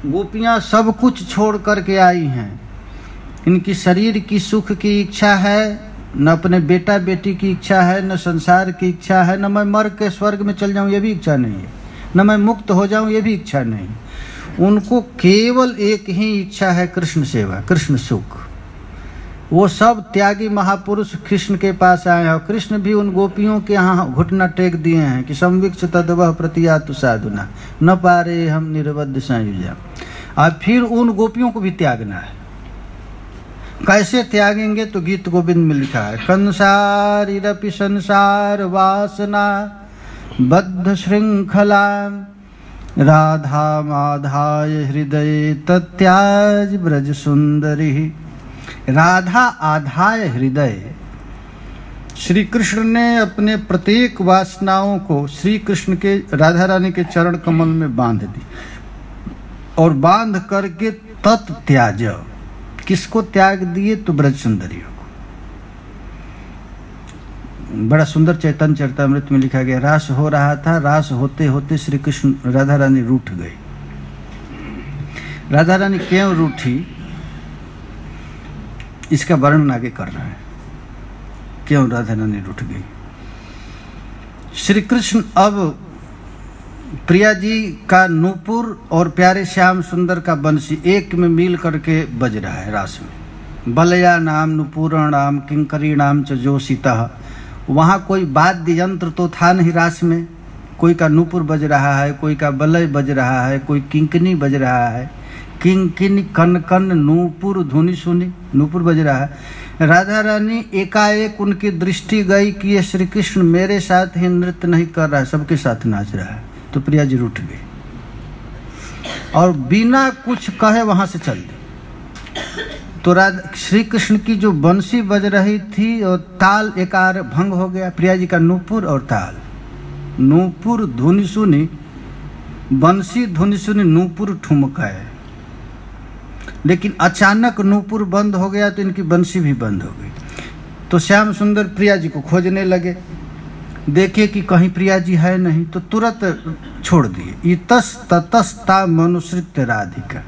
गोपियाँ सब कुछ छोड़ करके आई हैं। इनकी शरीर की सुख की इच्छा है, न अपने बेटा बेटी की इच्छा है, न संसार की इच्छा है, न मैं मर के स्वर्ग में चल जाऊं ये भी इच्छा नहीं है, न मैं मुक्त हो जाऊं ये भी इच्छा नहीं। उनको केवल एक ही इच्छा है, कृष्ण सेवा, कृष्ण सुख। वो सब त्यागी महापुरुष कृष्ण के पास आए हैं और कृष्ण भी उन गोपियों के यहाँ घुटना टेक दिए हैं कि संविक्ष तद्वह प्रतियातु साधुना न पारे हम निर्बद्ध संयुजा। और फिर उन गोपियों को भी त्यागना है। कैसे त्यागेंगे? तो गीत गोविंद में लिखा है, कंसारिरपि संसार वासना बद्ध श्रृंखला राधा माधाय हृदय तत्याज ब्रज सुंदरी। राधा आधाय हृदय, श्री कृष्ण ने अपने प्रत्येक वासनाओं को श्री कृष्ण के, राधा रानी के चरण कमल में बांध दी और बांध करके तत्त्याज, किसको त्याग दिए? तो ब्रज सुंदरियों को। बड़ा सुंदर चैतन्य चरितामृत में लिखा गया, रास हो रहा था, रास होते होते श्री कृष्ण राधा रानी रूठ गई। राधा रानी क्यों रूठी, इसका वर्णन आगे कर रहा है, क्यों राधा रानी रूठ गई। श्री कृष्ण अब प्रिया जी का नूपुर और प्यारे श्याम सुंदर का बंसी एक में मिल करके बज रहा है रास में। बलया नाम नूपुराणाम किंकरी नाम च जोशितः। वहाँ कोई वाद्य यंत्र तो था नहीं रास में, कोई का नूपुर बज रहा है, कोई का बलय बज रहा है, कोई किंकनी बज रहा है, किंकिन कन कन नूपुर धुनी सुनी, नूपुर बज रहा है। राधा रानी एकाएक उनकी दृष्टि गई कि ये श्री कृष्ण मेरे साथ ही नृत्य नहीं कर रहा है, सबके साथ नाच रहा है। तो प्रिया जी रूठ गई और बिना कुछ कहे वहां से चल दी। तो श्री कृष्ण की जो बंसी बज रही थी और ताल एकार भंग हो गया। प्रिया जी का नूपुर और ताल, नूपुर धुनी सुनी, बंसी धुनी सुनी, नूपुर ठुमकाए। लेकिन अचानक नूपुर बंद हो गया तो इनकी बंसी भी बंद हो गई। तो श्याम सुंदर प्रिया जी को खोजने लगे, देखे कि कहीं प्रिया जी है नहीं, तो तुरंत छोड़ दिए। इतस ततस्ता मनुसृत्य राधिका।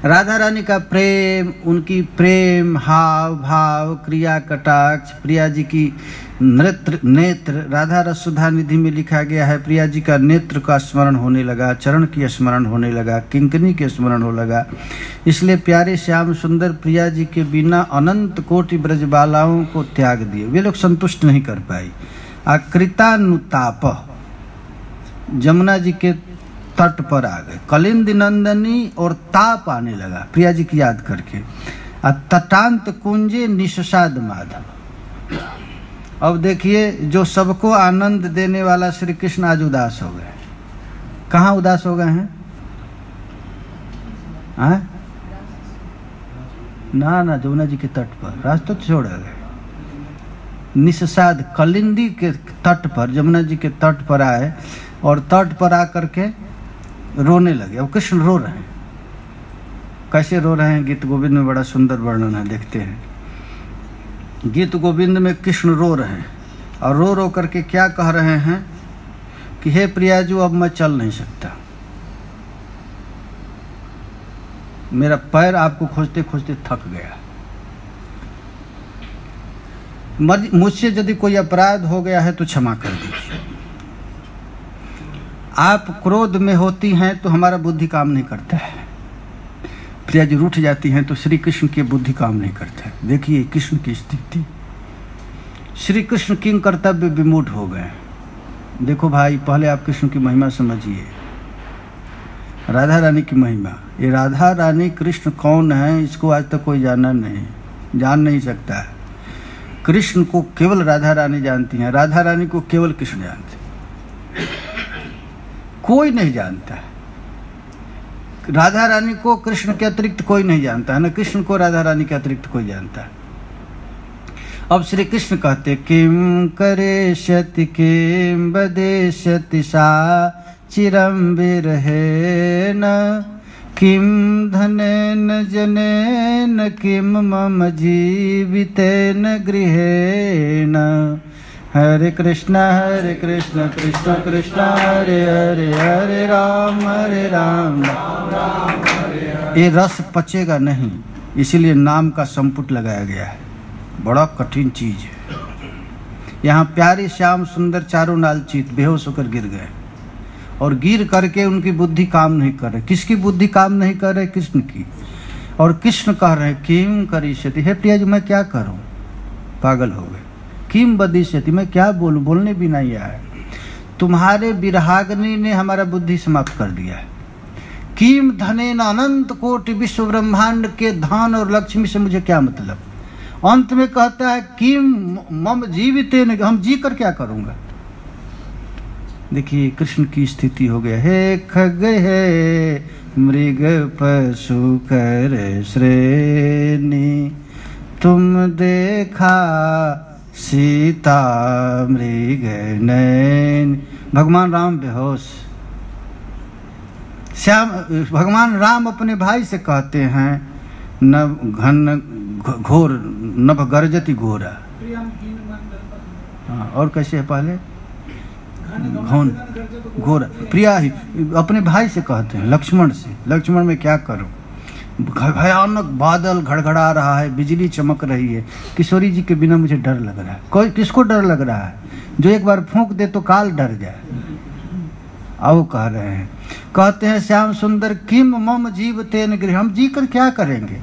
राधा रानी का प्रेम, उनकी प्रेम हाव भाव क्रिया कटाक्ष, प्रिया जी की नेत्र, राधा रस सुधा निधि में लिखा गया है, प्रिया जी का नेत्र का स्मरण होने लगा, चरण की स्मरण होने लगा, किंकनी के स्मरण होने लगा। इसलिए प्यारे श्याम सुंदर प्रिया जी के बिना अनंत कोटि ब्रजबालाओं को त्याग दिए। वे लोग संतुष्ट नहीं कर पाई। आकृतानुताप, जमुना जी के तट पर आ गए। कलिंद नंदनी और ताप आने लगा प्रिया जी की याद करके। तटांत कुंजे निषसाद माधव। अब देखिए, जो सबको आनंद देने वाला श्री कृष्ण आज उदास हो गए। कहाँ उदास हो गए हैं? ना जमुना जी के तट पर, रास्ता छोड़ गए। निषसाद कलिंदी के तट पर, जमुना जी के तट पर आए और तट पर आकर के रोने लगे। अब कृष्ण रो रहे हैं। कैसे रो रहे हैं? गीत गोविंद में बड़ा सुंदर वर्णन है, देखते हैं। गीत गोविंद में कृष्ण रो रहे हैं और रो रो करके क्या कह रहे हैं कि हे प्रियाजू, अब मैं चल नहीं सकता, मेरा पैर आपको खोजते खोजते थक गया। मुझसे यदि कोई अपराध हो गया है तो क्षमा कर दीजिए। आप क्रोध में होती हैं तो हमारा बुद्धि काम नहीं करता है। प्रिया जी रूठ जाती हैं तो श्री कृष्ण की बुद्धि काम नहीं करता है। देखिए कृष्ण की स्थिति। श्री कृष्ण किंग कर्तव्य विमूढ़ हो गए। देखो भाई, पहले आप कृष्ण की महिमा समझिए, राधा रानी की महिमा। ये राधा रानी कृष्ण कौन है इसको आज तक कोई जान नहीं सकता है। कृष्ण को केवल राधा रानी जानती हैं, राधा रानी को केवल कृष्ण जानते हैं, कोई नहीं जानता है। राधा रानी को कृष्ण के अतिरिक्त कोई नहीं जानता है, न कृष्ण को राधा रानी के अतिरिक्त कोई जानता है। अब श्री कृष्ण कहते, किम करेष्यति किम वदेष्यति सा चिरं विरहेण, किम धनेन जनेन किम मम जीवितेन गृहेण। हरे कृष्ण कृष्ण कृष्ण हरे हरे, हरे राम राम राम हरे। ये रस पचेगा नहीं, इसीलिए नाम का संपुट लगाया गया है। बड़ा कठिन चीज है। यहाँ प्यारी श्याम सुंदर चारों नालचीत बेहोश होकर गिर गए और गिर करके उनकी बुद्धि काम नहीं कर रही। किसकी बुद्धि काम नहीं कर रही? कृष्ण की। और कृष्ण कह रहे हैं, किम करिष्यति, हे प्रिया जी मैं क्या करूं? पागल हो गए। किम बदिष्यति, मैं क्या बोलूं? बोलने भी नहीं आया। तुम्हारे विरहाग्नि ने हमारा बुद्धि समाप्त कर दिया है। किम धनेन, अनंत कोटि विश्व ब्रह्मांड के धन और लक्ष्मी से मुझे क्या मतलब? अंत में कहता है किम मम जीवितेन, हम जी कर क्या करूंगा? देखिए कृष्ण की स्थिति हो गया। हे खग हे मृग पशु कर श्रेणी, तुम देखा सीता मृग नैन। भगवान राम बेहोश। भगवान राम अपने भाई से कहते हैं, नभ घन घोर नभ गर्जति घोरा। हाँ, और कैसे है पहले? घोन घोरा। प्रिया ही अपने भाई से कहते हैं, लक्ष्मण से। लक्ष्मण में क्या करूं? भयानक बादल घड़घड़ा रहा है, बिजली चमक रही है, किशोरी जी के बिना मुझे डर लग रहा है। कोई किसको डर लग रहा है? जो एक बार फूंक दे तो काल डर जाए। आओ कह रहे हैं, कहते हैं श्याम सुंदर, किम मम जीवतेन गृह, हम जी कर क्या करेंगे?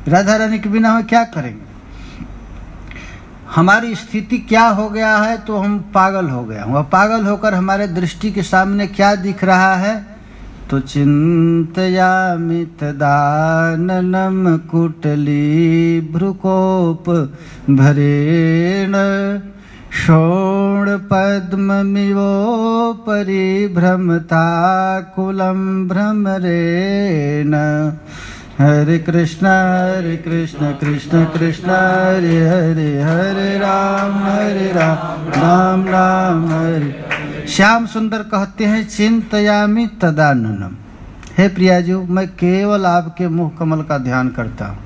राधा रानी के बिना हम क्या करेंगे? हमारी स्थिति क्या हो गया है तो हम पागल हो गया हूँ। पागल होकर हमारे दृष्टि के सामने क्या दिख रहा है? तो चिंतयामि तदाननम कुटली भ्रुकोप भरेण, शोण पद्ममिवो परिभ्रमता कुलम भ्रमरेण। हरे कृष्ण कृष्ण कृष्ण हरे हरे, हरे राम राम राम हरे। श्याम सुंदर कहते हैं, चिंतयामि तदाननम, हे प्रियाजू मैं केवल आपके मुख कमल का ध्यान करता हूँ।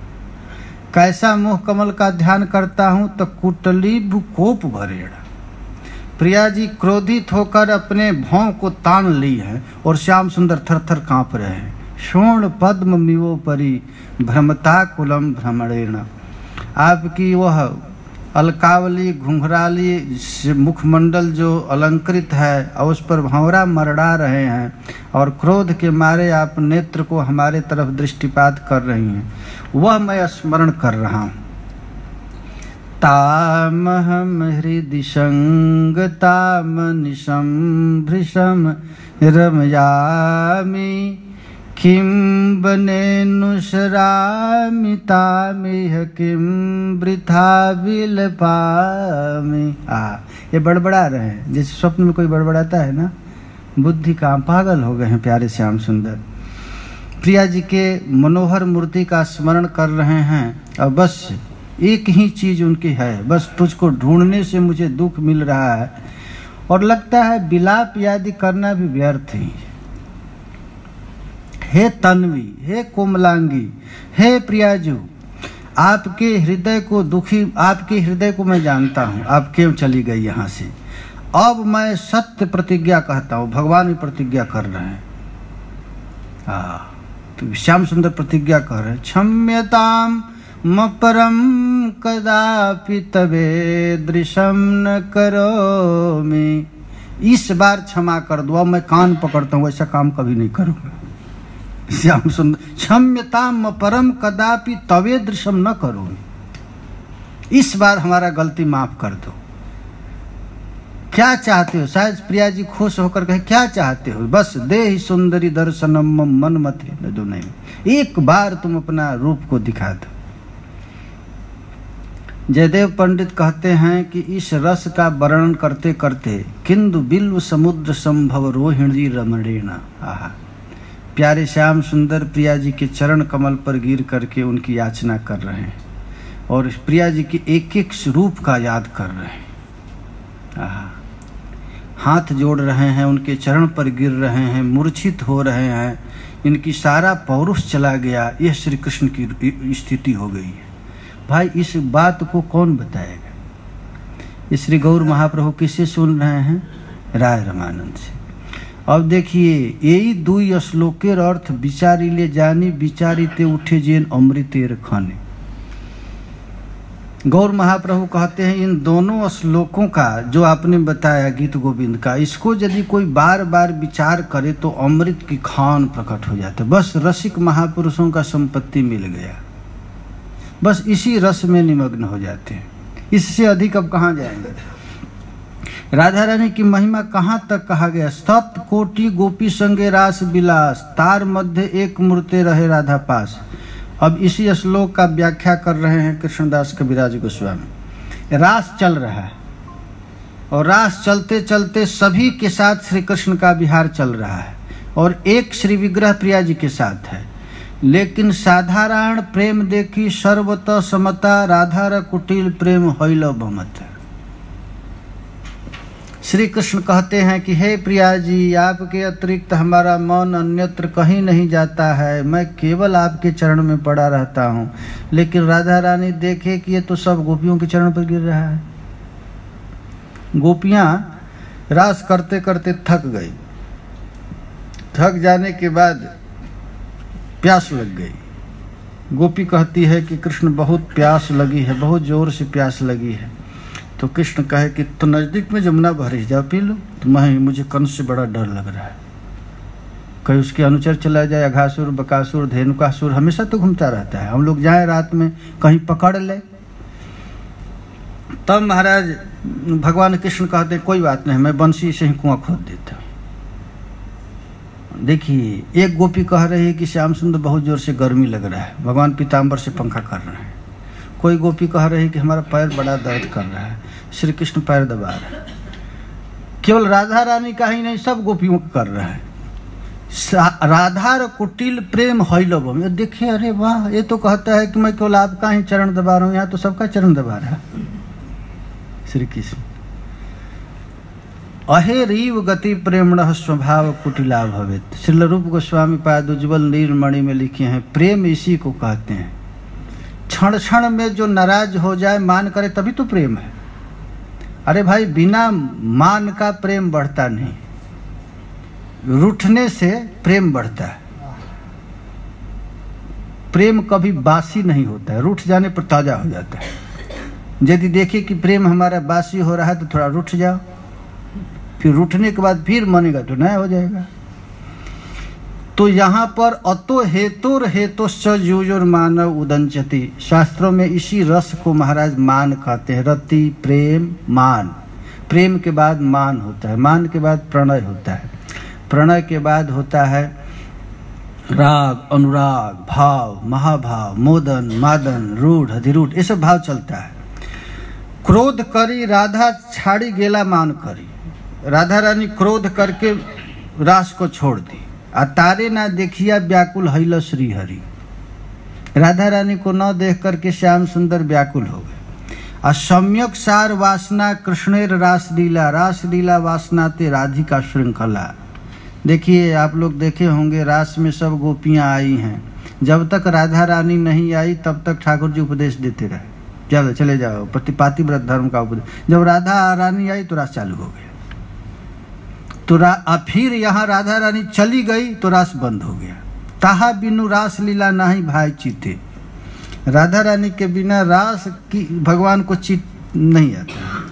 कैसा मुख कमल का ध्यान करता हूँ? तो कुटली भूकोप भरेण। प्रिया जी क्रोधित होकर अपने भौं को तान ली है और श्याम सुंदर थर थर कांप रहे हैं। शोण पद्म मिवो परी भ्रमता कुलम भ्रमणेण। आपकी वह अलकावली घुंघराली मुखमंडल जो अलंकृत है और उस पर भंवरा मरड़ा रहे हैं और क्रोध के मारे आप नेत्र को हमारे तरफ दृष्टिपात कर रही हैं, वह मैं स्मरण कर रहा हूँ। तामहं हृदि संगतामनिशं भृशं रमयामि किं बनेनुसरामि तामिह किं वृथा विलपामि। ये बड़बड़ा रहे हैं, जैसे स्वप्न में कोई बड़बड़ाता है ना। बुद्धि का पागल हो गए हैं प्यारे श्याम सुंदर। प्रिया जी के मनोहर मूर्ति का स्मरण कर रहे हैं और बस एक ही चीज उनकी है, बस तुझको ढूंढने से मुझे दुख मिल रहा है और लगता है विलाप आदि करना भी व्यर्थ ही। हे तन्वी, हे कोमलांगी, हे प्रियाजू, आपके हृदय को दुखी, आपके हृदय को मैं जानता हूँ, आप क्यों चली गई यहाँ से। अब मैं सत्य प्रतिज्ञा कहता हूँ, भगवान भी प्रतिज्ञा कर रहे हैं। तो श्याम सुंदर प्रतिज्ञा कर रहे हैं, क्षम्यताम मपरम कदापि तबे दृशम न करोमि। इस बार क्षमा कर दो, अब मैं कान पकड़ता हूँ, ऐसा काम कभी नहीं करूँगा। श्याम सुंदर, क्षम्यताम परम कदापि तवे दृश्यम न करो, इस बार हमारा गलती माफ कर दो। क्या चाहते हो? शायद प्रिया जी खुश होकर कहे, क्या चाहते हो? बस देहि सुंदरी दर्शनम मन मते न दो, नहीं, एक बार तुम अपना रूप को दिखा दो। जयदेव पंडित कहते हैं कि इस रस का वर्णन करते करते किंदु बिल्व समुद्र संभव रोहिणी रमणेना। आहा, प्यारे श्याम सुंदर प्रिया जी के चरण कमल पर गिर करके उनकी याचना कर रहे हैं और प्रिया जी के एक एक स्वरूप का याद कर रहे हैं। हाथ जोड़ रहे हैं, उनके चरण पर गिर रहे हैं, मूर्छित हो रहे हैं, इनकी सारा पौरुष चला गया। यह श्री कृष्ण की स्थिति हो गई है। भाई इस बात को कौन बताएगा? श्री गौर महाप्रभु किससे सुन रहे हैं? राय रमानंद से। अब देखिए, यही दुई श्लोकेर अर्थ विचारी ले जानी विचारीते उठे जेन अमृतेर खाने। गौर महाप्रभु कहते हैं इन दोनों श्लोकों का जो आपने बताया गीत गोविंद का, इसको यदि कोई बार बार विचार करे तो अमृत की खान प्रकट हो जाता है। बस रसिक महापुरुषों का संपत्ति मिल गया, बस इसी रस में निमग्न हो जाते हैं। इससे अधिक अब कहाँ जाएंगे? राधा रानी की महिमा कहाँ तक कहा गया? सत कोटि गोपी संगे रास विलास, तार मध्य एक मूर्ते रहे राधा पास। अब इसी श्लोक का व्याख्या कर रहे हैं कृष्णदास कविराज गोस्वामी। रास चल रहा है और रास चलते चलते सभी के साथ श्री कृष्ण का विहार चल रहा है और एक श्री विग्रह प्रिया जी के साथ है, लेकिन साधारण प्रेम देखी सर्वत समता, राधार कुटिल प्रेम होइल भमत। श्री कृष्ण कहते हैं कि हे प्रिया जी, आपके अतिरिक्त हमारा मन अन्यत्र कहीं नहीं जाता है, मैं केवल आपके चरण में पड़ा रहता हूँ। लेकिन राधा रानी देखे कि ये तो सब गोपियों के चरण पर गिर रहा है। गोपियाँ रास करते करते थक गई, थक जाने के बाद प्यास लग गई। गोपी कहती है कि कृष्ण बहुत प्यास लगी है, बहुत जोर से प्यास लगी है। तो कृष्ण कहे कि तो नजदीक में जमुना बह रही, जाओ पी लो। तो मुझे कंस से बड़ा डर लग रहा है, कहीं उसके अनुचर चला जाए, अघासुर बकासुर धेनुकासुर हमेशा तो घूमता रहता है, हम लोग जाए रात में कहीं पकड़ ले। तब महाराज भगवान कृष्ण कहते कोई बात नहीं, मैं बंसी से ही कुआं खोद देता हूँ। देखिए, एक गोपी कह रही है कि श्याम सुंदर बहुत जोर से गर्मी लग रहा है, भगवान पीताम्बर से पंखा कर रहे हैं। कोई गोपी कह रही है कि हमारा पैर बड़ा दर्द कर रहा है, श्री कृष्ण पैर दबा रहे हैं। केवल राधा रानी का ही नहीं, सब गोपियों का कर रहा है। राधार कुटिल प्रेम होइलबम। देखिए, अरे वाह, ये तो कहता है कि मैं केवल आपका ही चरण दबा रहा हूँ, यहाँ तो सबका चरण दबा रहा है श्री कृष्ण। अहे रीव गति प्रेमण स्वभाव कुटिला भवेत। श्रील रूप गोस्वामी पाद उज्ज्वल नीलमणि में लिखे हैं, प्रेम इसी को कहते हैं। क्षण क्षण में जो नाराज हो जाए, मान करे, तभी तो प्रेम है। अरे भाई, बिना मान का प्रेम बढ़ता नहीं, रूठने से प्रेम बढ़ता है। प्रेम कभी बासी नहीं होता है, रूठ जाने पर ताजा हो जाता है। यदि देखिए कि प्रेम हमारा बासी हो रहा है तो थोड़ा रूठ जाओ, फिर रूठने के बाद फिर मनेगा तो नया हो जाएगा। तो यहाँ पर अतो हेतुर हेतुश्च युजुर मानव उदंचति, शास्त्रों में इसी रस को महाराज मान कहते हैं। रति प्रेम मान, प्रेम के बाद मान होता है, मान के बाद प्रणय होता है, प्रणय के बाद होता है राग अनुराग भाव महाभाव मोदन मादन रूढ़ अधिरूढ़, ये सब भाव चलता है। क्रोध करी राधा छाड़ी गेला मान करी, राधा रानी क्रोध करके रास को छोड़ दी। आ तारे ना देखिया व्याकुल हैल श्री हरि, राधा रानी को न देख करके श्याम सुंदर व्याकुल हो गए। आ सम्यक सार वासना कृष्णेर रास लीला वासनाते राधिका श्रृंखला। देखिए आप लोग देखे होंगे रास में सब गोपियां आई हैं, जब तक राधा रानी नहीं आई तब तक ठाकुर जी उपदेश देते रहे, चलो चले जाओ पातिव्रत धर्म का उपदेश। जब राधा रानी आई तो रास चालू हो गया, तो फिर यहाँ राधा रानी चली गई तो रास बंद हो गया। ताहा बिनु रास लीला नाही भाई चीते, राधा रानी के बिना रास की भगवान को चित नहीं आता।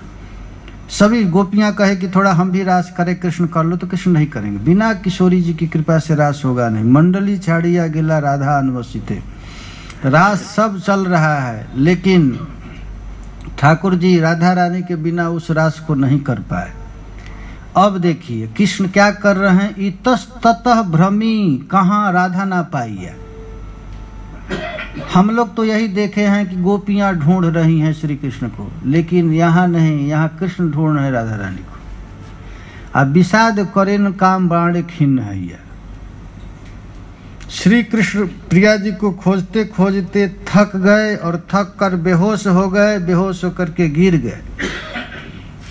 सभी गोपियां कहे कि थोड़ा हम भी रास करें, कृष्ण कर लो, तो कृष्ण नहीं करेंगे, बिना किशोरी जी की कृपा से रास होगा नहीं। मंडली छाड़िया गिला राधा अनवसिते, रास सब चल रहा है लेकिन ठाकुर जी राधा रानी के बिना उस रास को नहीं कर पाए। अब देखिए कृष्ण क्या कर रहे हैं, इतस्ततः भ्रमी, कहाँ राधा ना पाई है। हम लोग तो यही देखे हैं कि गोपियां ढूंढ रही हैं श्री कृष्ण को, लेकिन यहाँ नहीं, यहाँ कृष्ण ढूंढ रहे राधा रानी को। अब विषाद करेन काम बाणे खिन्न है। श्री कृष्ण प्रिया जी को खोजते खोजते थक गए और थक कर बेहोश हो गए, बेहोश होकर के गिर गए।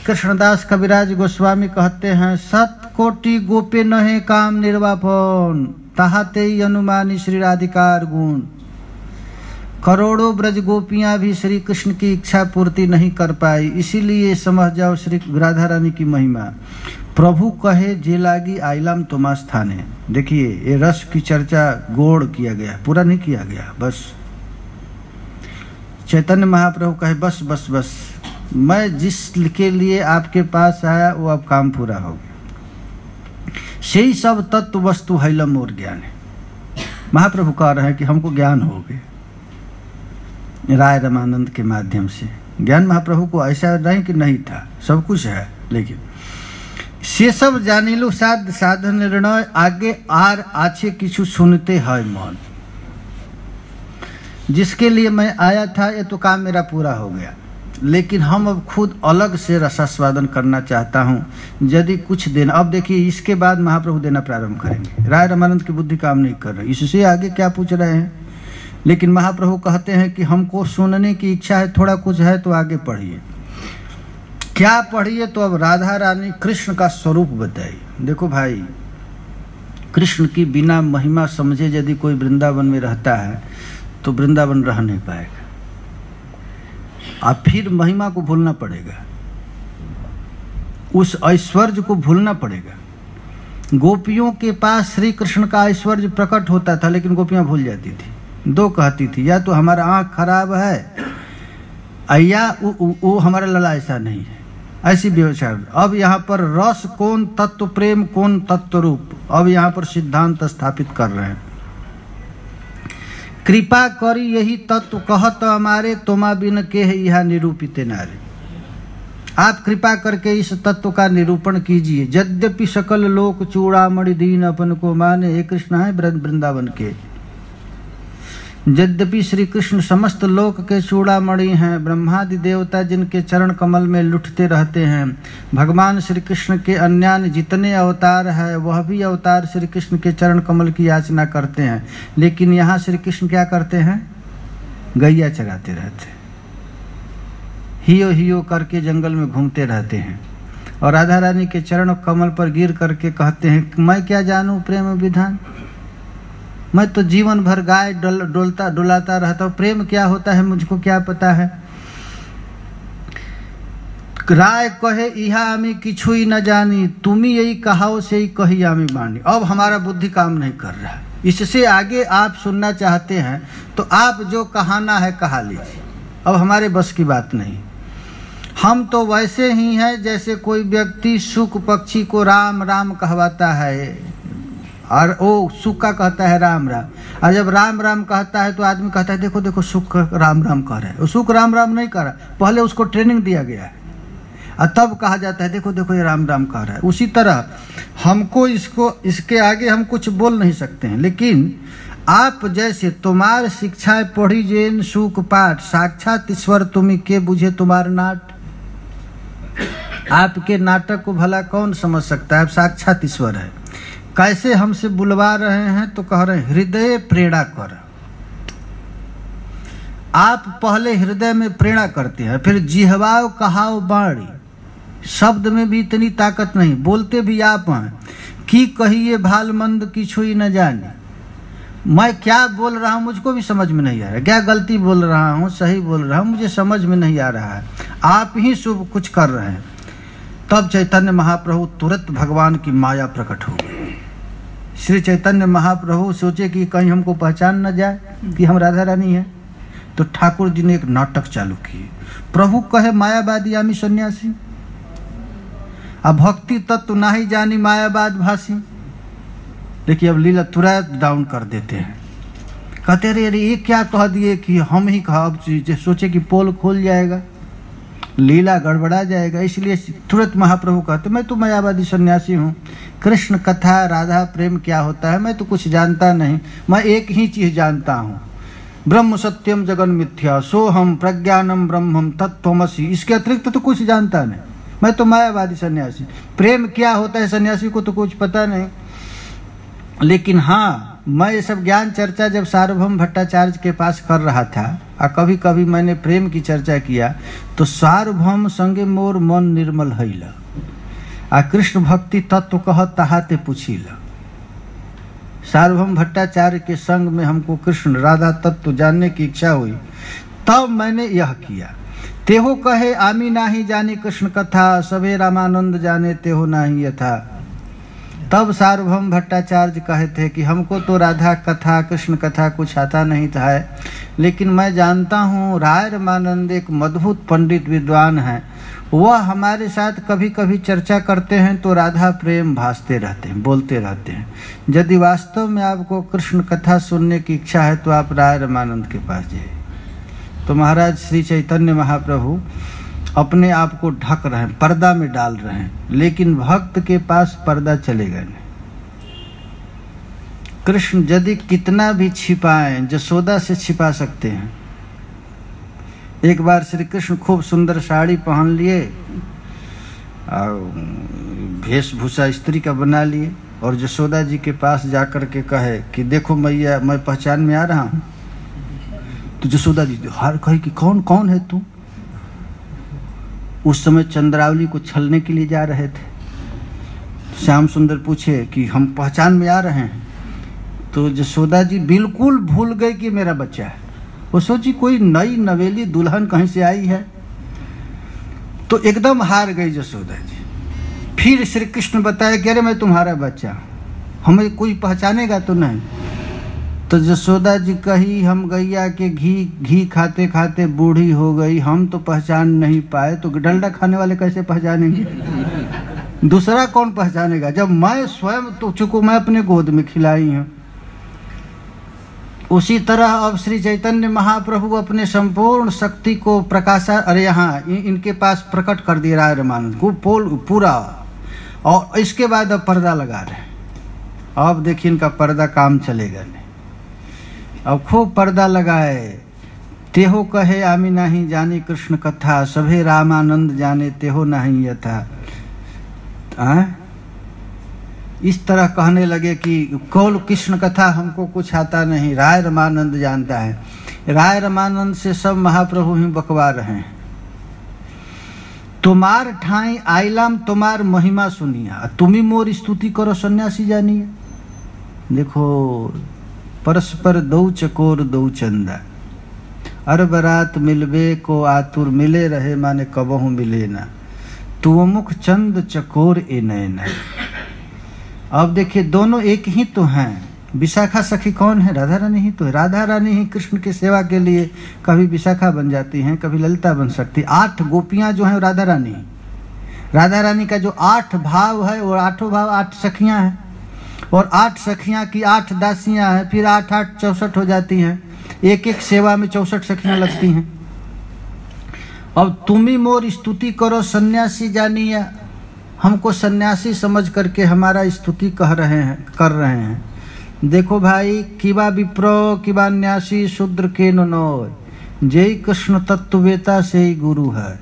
कृष्णदास कविराज गोस्वामी कहते हैं, सत कोटि गोपे नहे काम निर्वापन, ताहाते ही अनुमानी श्री राधिकार गुण। करोड़ों ब्रज गोपियां भी श्री कृष्ण की इच्छा पूर्ति नहीं कर पाई, इसीलिए समझ जाओ श्री राधा रानी की महिमा। प्रभु कहे जे लागी आइलाम तुम्हार स्थाने। देखिए ये रस की चर्चा गोड़ किया गया, पूरा नहीं किया गया। बस चैतन्य महाप्रभु कहे बस बस बस, मैं जिसके लिए आपके पास आया वो अब काम पूरा हो गया। सही सब तत्व वस्तु हैलम और ज्ञान है। महाप्रभु कह रहे हैं कि हमको ज्ञान हो गया राय रमानंद के माध्यम से। ज्ञान महाप्रभु को ऐसा नहीं कि नहीं था, सब कुछ है, लेकिन से सब जानिलु साध साधन निर्णय आगे आर आछे किछु सुनते है मन। जिसके लिए मैं आया था ये तो काम मेरा पूरा हो गया, लेकिन हम अब खुद अलग से रसास्वादन करना चाहता हूँ। यदि कुछ देना, अब देखिए इसके बाद महाप्रभु देना प्रारंभ करेंगे। राय रमानंद की बुद्धि काम नहीं कर रही, इससे आगे क्या पूछ रहे हैं, लेकिन महाप्रभु कहते हैं कि हमको सुनने की इच्छा है, थोड़ा कुछ है तो आगे पढ़िए। क्या पढ़िए, तो अब राधा रानी कृष्ण का स्वरूप बताइए। देखो भाई, कृष्ण की बिना महिमा समझे यदि कोई वृंदावन में रहता है तो वृंदावन रह नहीं पाएगा, अब फिर महिमा को भूलना पड़ेगा, उस ऐश्वर्य को भूलना पड़ेगा। गोपियों के पास श्री कृष्ण का ऐश्वर्य प्रकट होता था, लेकिन गोपियां भूल जाती थी। दो कहती थी, या तो हमारा आँख खराब है या वो हमारा लला ऐसा नहीं है, ऐसी व्यवस्था। अब यहाँ पर रस कौन तत्व, प्रेम कौन तत्व रूप, अब यहाँ पर सिद्धांत स्थापित कर रहे हैं। कृपा करी यही तत्व कहत हमारे, तोमा बिन के है यह निरूपित नारे। आप कृपा करके इस तत्व का निरूपण कीजिए। यद्यपि सकल लोक चूड़ामणि दीन अपन को माने, हे कृष्ण है वृंदावन के। यद्यपि श्री कृष्ण समस्त लोक के चूड़ामणि हैं, ब्रह्मादि देवता जिनके चरण कमल में लुटते रहते हैं। भगवान श्री कृष्ण के अन्यान्य जितने अवतार है वह भी अवतार श्री कृष्ण के चरण कमल की याचना करते हैं, लेकिन यहाँ श्री कृष्ण क्या करते हैं, गैया चराते रहते हैं, हियो हियो करके जंगल में घूमते रहते हैं। और राधा रानी के चरण कमल पर गिर करके कहते हैं, मैं क्या जानूं प्रेम विधान, मैं तो जीवन भर गाय डोलाता रहता हूँ, प्रेम क्या होता है मुझको क्या पता है। राय कहे इहा आमी किछुई न जानी, तुम्ही यही कहाओ से ही कही आमी मानी। अब हमारा बुद्धि काम नहीं कर रहा है, इससे आगे आप सुनना चाहते हैं तो आप जो कहाना है कहा लीजिए, अब हमारे बस की बात नहीं। हम तो वैसे ही हैं जैसे कोई व्यक्ति शुक पक्षी को राम राम कहवाता है, और वो सुख का कहता है राम राम। और जब राम राम कहता है तो आदमी कहता है देखो देखो सुख राम राम कह रहा है। सुख राम राम नहीं कह रहा, पहले उसको ट्रेनिंग दिया गया है और तब कहा जाता है देखो देखो ये राम राम कह रहा है। उसी तरह हमको इसके आगे हम कुछ बोल नहीं सकते हैं, लेकिन आप जैसे तुम्हार शिक्षाएं पढ़ी जेन सुख पाठ, साक्षात ईश्वर तुम्हें के बुझे तुम्हार नाट। आपके नाटक को भला कौन समझ सकता है? आप साक्षात ईश्वर है। कैसे हमसे बुलवा रहे हैं तो कह रहे हैं हृदय प्रेरणा कर। आप पहले हृदय में प्रेरणा करते हैं, फिर जिह्वाओ कहाओ बाणी। शब्द में भी इतनी ताकत नहीं, बोलते भी आप हैं कि कहिए भाल मंद की छुई न जाने। मैं क्या बोल रहा हूँ मुझको भी समझ में नहीं आ रहा, क्या गलती बोल रहा हूँ सही बोल रहा हूँ मुझे समझ में नहीं आ रहा है। आप ही शुभ कुछ कर रहे हैं। तब चैतन्य महाप्रभु तुरंत भगवान की माया प्रकट हो गई। श्री चैतन्य महाप्रभु सोचे कि कहीं हमको पहचान न जाए कि हम राधा रानी हैं, तो ठाकुर जी ने एक नाटक चालू किए। प्रभु कहे मायावादी आमी सन्यासी, अब भक्ति तत्व ना ही जानी मायावाद भाषी। देखिए अब लीला तुरंत डाउन कर देते हैं, कहते अरे ये क्या कह दिए कि हम ही कहा। अब सोचे कि पोल खोल जाएगा, लीला गड़बड़ा जाएगा, इसलिए तुरंत महाप्रभु कहते मैं तो मायावादी सन्यासी हूँ। कृष्ण कथा राधा प्रेम क्या होता है मैं तो कुछ जानता नहीं, मैं एक ही चीज जानता हूँ, ब्रह्म सत्यम जगन मिथ्या सोहम प्रज्ञानम ब्रह्मम तत्त्वमसि। इसके अतिरिक्त तो कुछ जानता नहीं, मैं तो मायावादी सन्यासी। प्रेम क्या होता है सन्यासी को तो कुछ पता नहीं। लेकिन हाँ, मैं ये सब ज्ञान चर्चा जब सार्वभौम भट्टाचार्य के पास कर रहा था और कभी कभी मैंने प्रेम की चर्चा किया तो सार्वभौम संगे मोर मन निर्मल हैला आ कृष्ण भक्ति तत्व कह तहाते पूछीला। सार्वभौम भट्टाचार्य के संग में हमको कृष्ण राधा तत्व जानने की इच्छा हुई, तब मैंने यह किया। तेहो कहे आमी नाही जाने कृष्ण कथा, सबे रामानंद जाने तेहो नाही यथा। तब सार्वभौम भट्टाचार्य कहते कि हमको तो राधा कथा कृष्ण कथा कुछ आता नहीं था, लेकिन मैं जानता हूँ राय रामानंद एक मधुत पंडित विद्वान है, वह हमारे साथ कभी कभी चर्चा करते हैं तो राधा प्रेम भासते रहते हैं, बोलते रहते हैं। यदि वास्तव में आपको कृष्ण कथा सुनने की इच्छा है तो आप राय रामानंद के पास जाइए। तो महाराज श्री चैतन्य महाप्रभु अपने आप को ढक रहे हैं, पर्दा में डाल रहे हैं, लेकिन भक्त के पास पर्दा चलेगा नहीं। कृष्ण यदि कितना भी छिपाएं, जसोदा से छिपा सकते हैं। एक बार श्री कृष्ण खूब सुंदर साड़ी पहन लिए और वेशभूषा स्त्री का बना लिए और जसोदा जी के पास जाकर के कहे कि देखो मैया मैं पहचान में आ रहा हूँ। तो जसोदा जी हर कहे कि कौन कौन है तू। उस समय चंद्रावली को छलने के लिए जा रहे थे। श्याम सुंदर पूछे कि हम पहचान में आ रहे हैं। तो जसोदा जी बिल्कुल भूल गए कि मेरा बच्चा है। वो सोची कोई नई नवेली दुल्हन कहीं से आई है, तो एकदम हार गई जसोदा जी। फिर श्री कृष्ण बताया कि अरे मैं तुम्हारा बच्चा, हमें कोई पहचानेगा तो नहीं। तो जसोदा जी कही हम गैया के घी खाते खाते बूढ़ी हो गई, हम तो पहचान नहीं पाए, तो डलडा खाने वाले कैसे पहचानेंगे? दूसरा कौन पहचानेगा जब मैं स्वयं तो चूंकि मैं अपने गोद में खिलाई हूं। उसी तरह अब श्री चैतन्य महाप्रभु अपने संपूर्ण शक्ति को प्रकाशा अरे यहाँ इनके पास प्रकट कर दिया राय रामानंद को पूरा, और इसके बाद अब पर्दा लगा रहे हैं। अब देखिए इनका पर्दा काम चलेगा नहीं। अब खूब पर्दा लगाए। तेहो कहे आमी नहीं जाने कृष्ण कथा, सभे रामानंद जाने तेहो नहीं यथा। इस तरह कहने लगे कि कौल कृष्ण कथा हमको कुछ आता नहीं, राय रामानंद जानता है। राय रामानंद से सब महाप्रभु ही बकवा रहे हैं। तुम्हार ठाई आइलाम तुम्हार महिमा सुनिया, तुम्ही मोर स्तुति करो सन्यासी जानिए। देखो परस्पर दो चकोर दो चंदा, अरब रात मिलबे को आतुर मिले रहे माने कबहू मिले ना, तू मुख चंद चकोर ए नैना। अब देखिए दोनों एक ही तो हैं। विशाखा सखी कौन है? राधा रानी ही तो है। राधा रानी ही कृष्ण की सेवा के लिए कभी विशाखा बन जाती हैं, कभी ललिता बन सकती। 8 गोपियां जो हैं राधा रानी। राधा रानी का जो 8 भाव है वो 8 भाव 8 सखियां हैं। और 8 सखियां की 8 दासियां हैं, फिर 8 8 64 हो जाती हैं। एक एक सेवा में 64 सखियां लगती हैं। अब तुम ही मोर स्तुति करो सन्यासी जानिया, हमको सन्यासी समझ करके हमारा स्तुति कर रहे हैं। देखो भाई, किबा विप्रो किबा न्यासी शूद्र के नोय, जय कृष्ण तत्ववेता से ही गुरु है।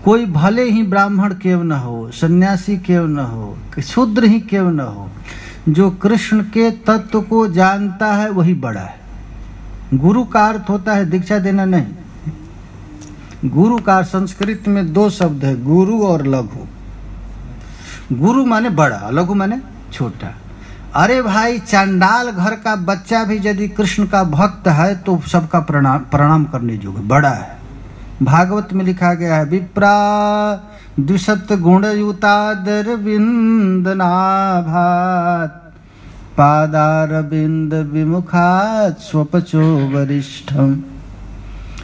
कोई भले ही ब्राह्मण क्यों न हो, सन्यासी क्यों न हो, शूद्र ही क्यों न हो, जो कृष्ण के तत्व को जानता है वही बड़ा है। गुरु का अर्थ होता है दीक्षा देना नहीं। गुरु का संस्कृत में 2 शब्द है, गुरु और लघु। गुरु माने बड़ा, लघु माने छोटा। अरे भाई, चांडाल घर का बच्चा भी यदि कृष्ण का भक्त है तो सबका प्रणाम करने योग्य बड़ा है। भागवत में लिखा गया है, विप्रा द्विशत गुणयुतादर बिंद नाभात पादार बिंद विमुखात स्वपचो वरिष्ठम।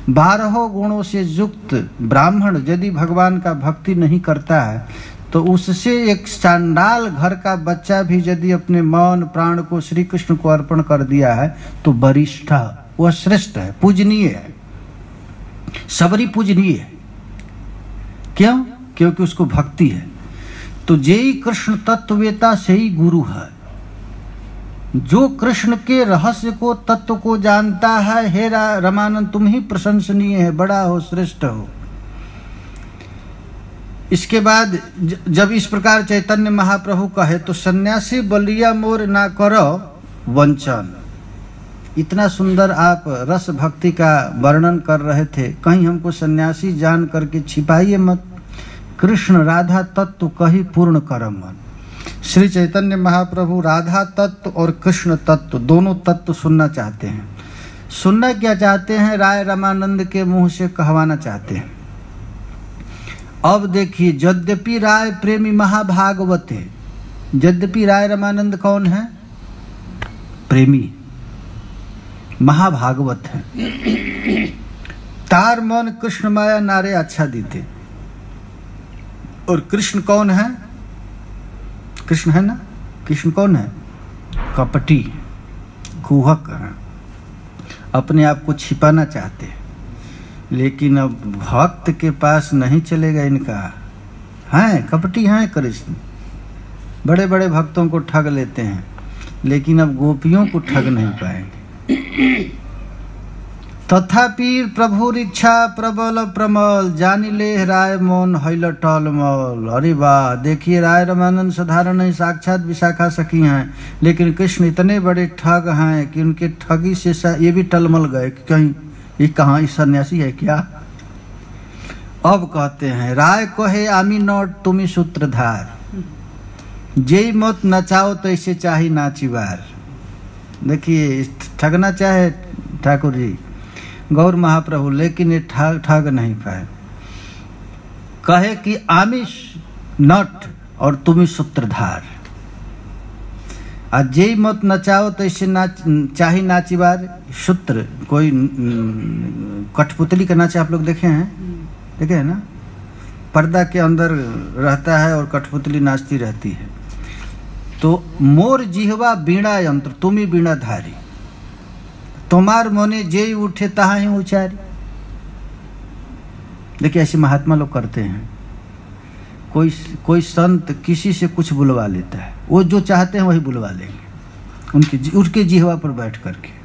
12 गुणों से युक्त ब्राह्मण यदि भगवान का भक्ति नहीं करता है तो उससे एक चांडाल घर का बच्चा भी यदि अपने मन प्राण को श्री कृष्ण को अर्पण कर दिया है तो वरिष्ठ, वह श्रेष्ठ है, पूजनीय है, सबरी पूजनीय है। क्यों? क्योंकि उसको भक्ति है। तो जेई कृष्ण तत्ववेता से ही गुरु है। जो कृष्ण के रहस्य को, तत्व को जानता है, हे रमानंद तुम ही प्रशंसनीय है, बड़ा हो, श्रेष्ठ हो। इसके बाद जब इस प्रकार चैतन्य महाप्रभु कहे तो सन्यासी बलिया मोर ना करो वंचन। इतना सुंदर आप रस भक्ति का वर्णन कर रहे थे, कहीं हमको सन्यासी जान करके छिपाइए मत। कृष्ण राधा तत्व कही पूर्ण करम मन। श्री चैतन्य महाप्रभु राधा तत्व और कृष्ण तत्व दोनों तत्व सुनना चाहते हैं। सुनना क्या चाहते हैं? राय रामानंद के मुंह से कहवाना चाहते हैं। अब देखिए, यद्यपि राय प्रेमी महाभागवत है, यद्यपि राय रामानंद कौन है? प्रेमी महाभागवत है। तार मन कृष्ण माया नारे अच्छा दीते। और कृष्ण कौन है? कृष्ण है ना, कृष्ण कौन है? कपटी, कुहक है, अपने आप को छिपाना चाहते हैं। लेकिन अब भक्त के पास नहीं चलेगा इनका। हैं कपटी हैं कृष्ण, बड़े बड़े भक्तों को ठग लेते हैं, लेकिन अब गोपियों को ठग नहीं पाएंगे। तथापि प्रभुर इच्छा प्रबल प्रमल, जानी ले राय मोन हैल टलमल। अरे वाह, देखिए राय रामानंद साधारण नहीं, साक्षात विशाखा सखी हैं, लेकिन कृष्ण इतने बड़े ठग हैं कि उनके ठगी से ये भी टलमल गए कि कहीं ये कहाँ सन्यासी है क्या। अब कहते हैं, राय कहे आमी नोट तुम्ही सूत्रधार, जेई मत नचाओ तो इसे चाही नाचीवार। देखिए, ठगना चाहे ठाकुर जी गौर महाप्रभु, लेकिन ये ठग नहीं पाए। कहे कि आमिष नट और तुम्ही सूत्रधार, आज जेई मत नचाओ तो इससे चाही नाचीवार। सूत्र कोई कठपुतली का नाच आप लोग देखे हैं ना, पर्दा के अंदर रहता है और कठपुतली नाचती रहती है। तो मोर जिहवा बीणा यंत्र, तुम ही बीणा धारी, तुम्हार मोने जेई उठे तहा ही उचारी। देखिए ऐसे महात्मा लोग करते हैं। कोई संत किसी से कुछ बुलवा लेता है, वो जो चाहते हैं वही बुलवा लेंगे उनके जिहवा पर बैठ करके।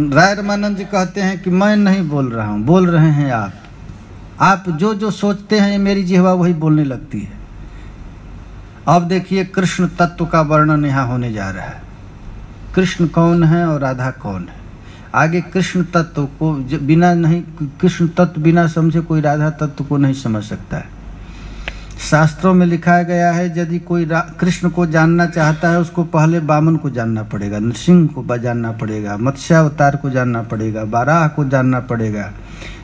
राय रामानंद जी कहते हैं कि मैं नहीं बोल रहा हूँ, बोल रहे हैं आप जो जो सोचते हैं मेरी जिहवा वही बोलने लगती है। अब देखिए, कृष्ण तत्व का वर्णन यहाँ होने जा रहा है। कृष्ण कौन है और राधा कौन है। आगे कृष्ण तत्व को बिना नहीं, कृष्ण तत्व बिना समझे कोई राधा तत्व को नहीं समझ सकता है। शास्त्रों में लिखा गया है, यदि कोई कृष्ण को जानना चाहता है उसको पहले वामन को जानना पड़ेगा, नृसिंह को जानना पड़ेगा, मत्स्यावतार को जानना पड़ेगा, बाराह को जानना पड़ेगा।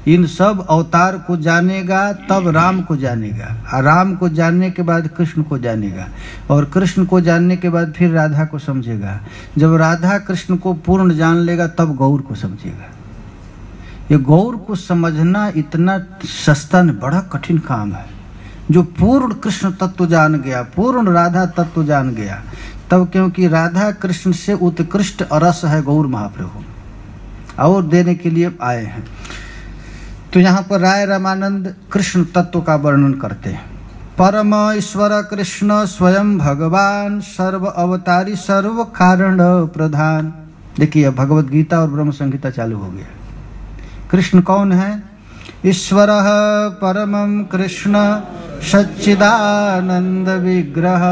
इन सब अवतार को जानेगा तब राम को जानेगा, और राम को जानने के बाद कृष्ण को जानेगा, और कृष्ण को जानने के बाद फिर राधा को समझेगा। जब राधा कृष्ण को पूर्ण जान लेगा तब गौर को समझेगा। ये गौर को समझना इतना सस्ता नहीं, बड़ा कठिन काम है। जो पूर्ण कृष्ण तत्व जान गया, पूर्ण राधा तत्व जान गया, तब क्योंकि राधा कृष्ण से उत्कृष्ट रस है गौर महाप्रभु, और देने के लिए आए हैं। तो यहाँ पर राय रामानंद कृष्ण तत्व का वर्णन करते हैं। परम ईश्वर कृष्ण स्वयं भगवान, सर्व अवतारी सर्व कारण प्रधान। देखिए भगवत गीता और ब्रह्म संहिता चालू हो गया। कृष्ण कौन है? ईश्वर परमं कृष्ण सच्चिदानंद विग्रह,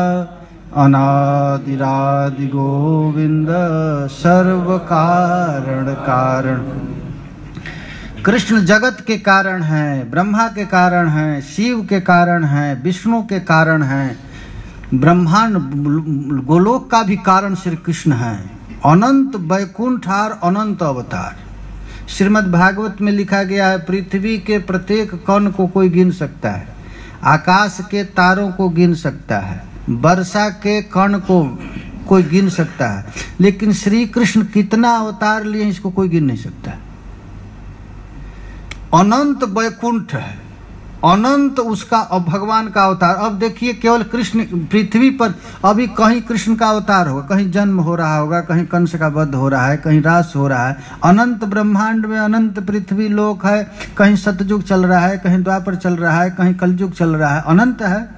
अनादिरादि गोविंद सर्व कारण कारण। कृष्ण जगत के कारण हैं, ब्रह्मा के कारण हैं, शिव के कारण हैं, विष्णु के कारण हैं, ब्रह्मांड गोलोक का भी कारण श्री कृष्ण है। अनंत वैकुंठ और अनंत अवतार। श्रीमद् भागवत में लिखा गया है, पृथ्वी के प्रत्येक कण को कोई गिन सकता है, आकाश के तारों को गिन सकता है, वर्षा के कण को कोई गिन सकता है, लेकिन श्री कृष्ण कितना अवतार लिए इसको कोई गिन नहीं सकता। अनंत वैकुंठ है, अनंत उसका भगवान का अवतार। अब देखिए केवल कृष्ण पृथ्वी पर अभी कहीं कृष्ण का अवतार होगा, कहीं जन्म हो रहा होगा, कहीं कंस का वध हो रहा है, कहीं रास हो रहा है। अनंत ब्रह्मांड में अनंत पृथ्वी लोक है, कहीं सतयुग चल रहा है, कहीं द्वापर चल रहा है, कहीं कलयुग चल रहा है। अनंत है,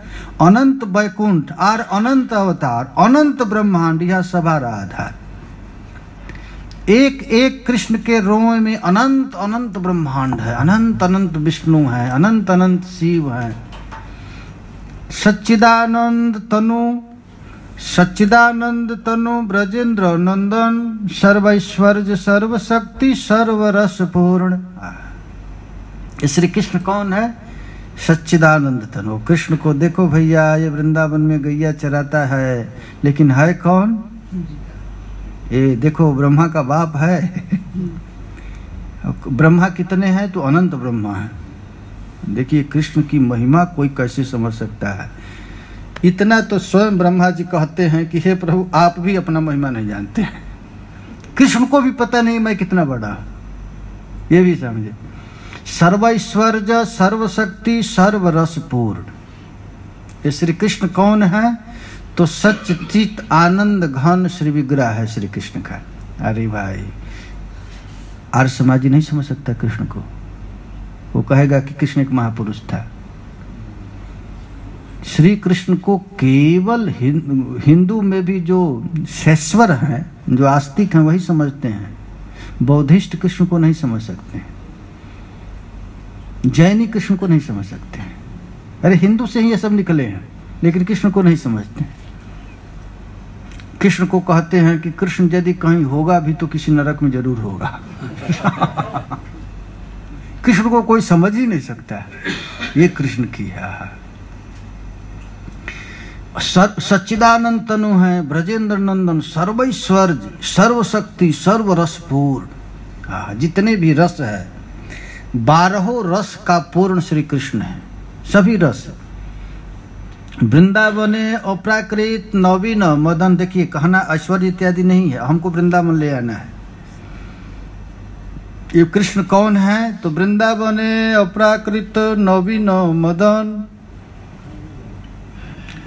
अनंत वैकुंठ और अनंत अवतार, अनंत ब्रह्मांड, यह सभा आधार। एक एक कृष्ण के रोए में अनंत अनंत ब्रह्मांड है, अनंत अनंत विष्णु है, अनंत अनंत शिव है। सच्चिदानंद तनु ब्रजेंद्र नंदन, सर्वैश्वर्य सर्वशक्ति सर्वरस पूर्ण। श्री कृष्ण कौन है? सच्चिदानंद तनु। कृष्ण को देखो भैया, ये वृंदावन में गैया चराता है, लेकिन है कौन? ये देखो ब्रह्मा का बाप है। ब्रह्मा कितने हैं? तो अनंत ब्रह्मा है। देखिए कृष्ण की महिमा कोई कैसे समझ सकता है। इतना तो स्वयं ब्रह्मा जी कहते हैं कि हे प्रभु, आप भी अपना महिमा नहीं जानते हैं। कृष्ण को भी पता नहीं मैं कितना बड़ा, ये भी समझे। सर्वैश्वर्य सर्वशक्ति सर्वरस पूर्ण। ये श्री कृष्ण कौन है? तो सच्च चित आनंद घन श्री विग्रह है श्री कृष्ण का। अरे भाई, आर्य समाजी नहीं समझ सकता कृष्ण को। वो कहेगा कि कृष्ण एक महापुरुष था। श्री कृष्ण को केवल हिंदू में भी जो शैश्वर हैं, जो आस्तिक हैं, वही समझते हैं। बौद्धिस्ट कृष्ण को नहीं समझ सकते हैं, जैनी कृष्ण को नहीं समझ सकते हैं। अरे हिंदू से ही ये सब निकले हैं, लेकिन कृष्ण को नहीं समझते हैं। कृष्ण को कहते हैं कि कृष्ण यदि कहीं होगा भी तो किसी नरक में जरूर होगा। कृष्ण को कोई समझ ही नहीं सकता। ये कृष्ण की है। सच्चिदानंद तनु है, ब्रजेंद्र नंदन, सर्वैश्वर्य सर्वशक्ति सर्वरसपूर्ण। जितने भी रस है, 12 रस का पूर्ण श्री कृष्ण है। सभी रस वृंदावने अप्राकृत नवीन मदन। देखिए कहना ऐश्वर्य इत्यादि नहीं है, हमको वृंदावन ले आना है। ये कृष्ण कौन है? तो वृंदावने अप्राकृत नवीन मदन।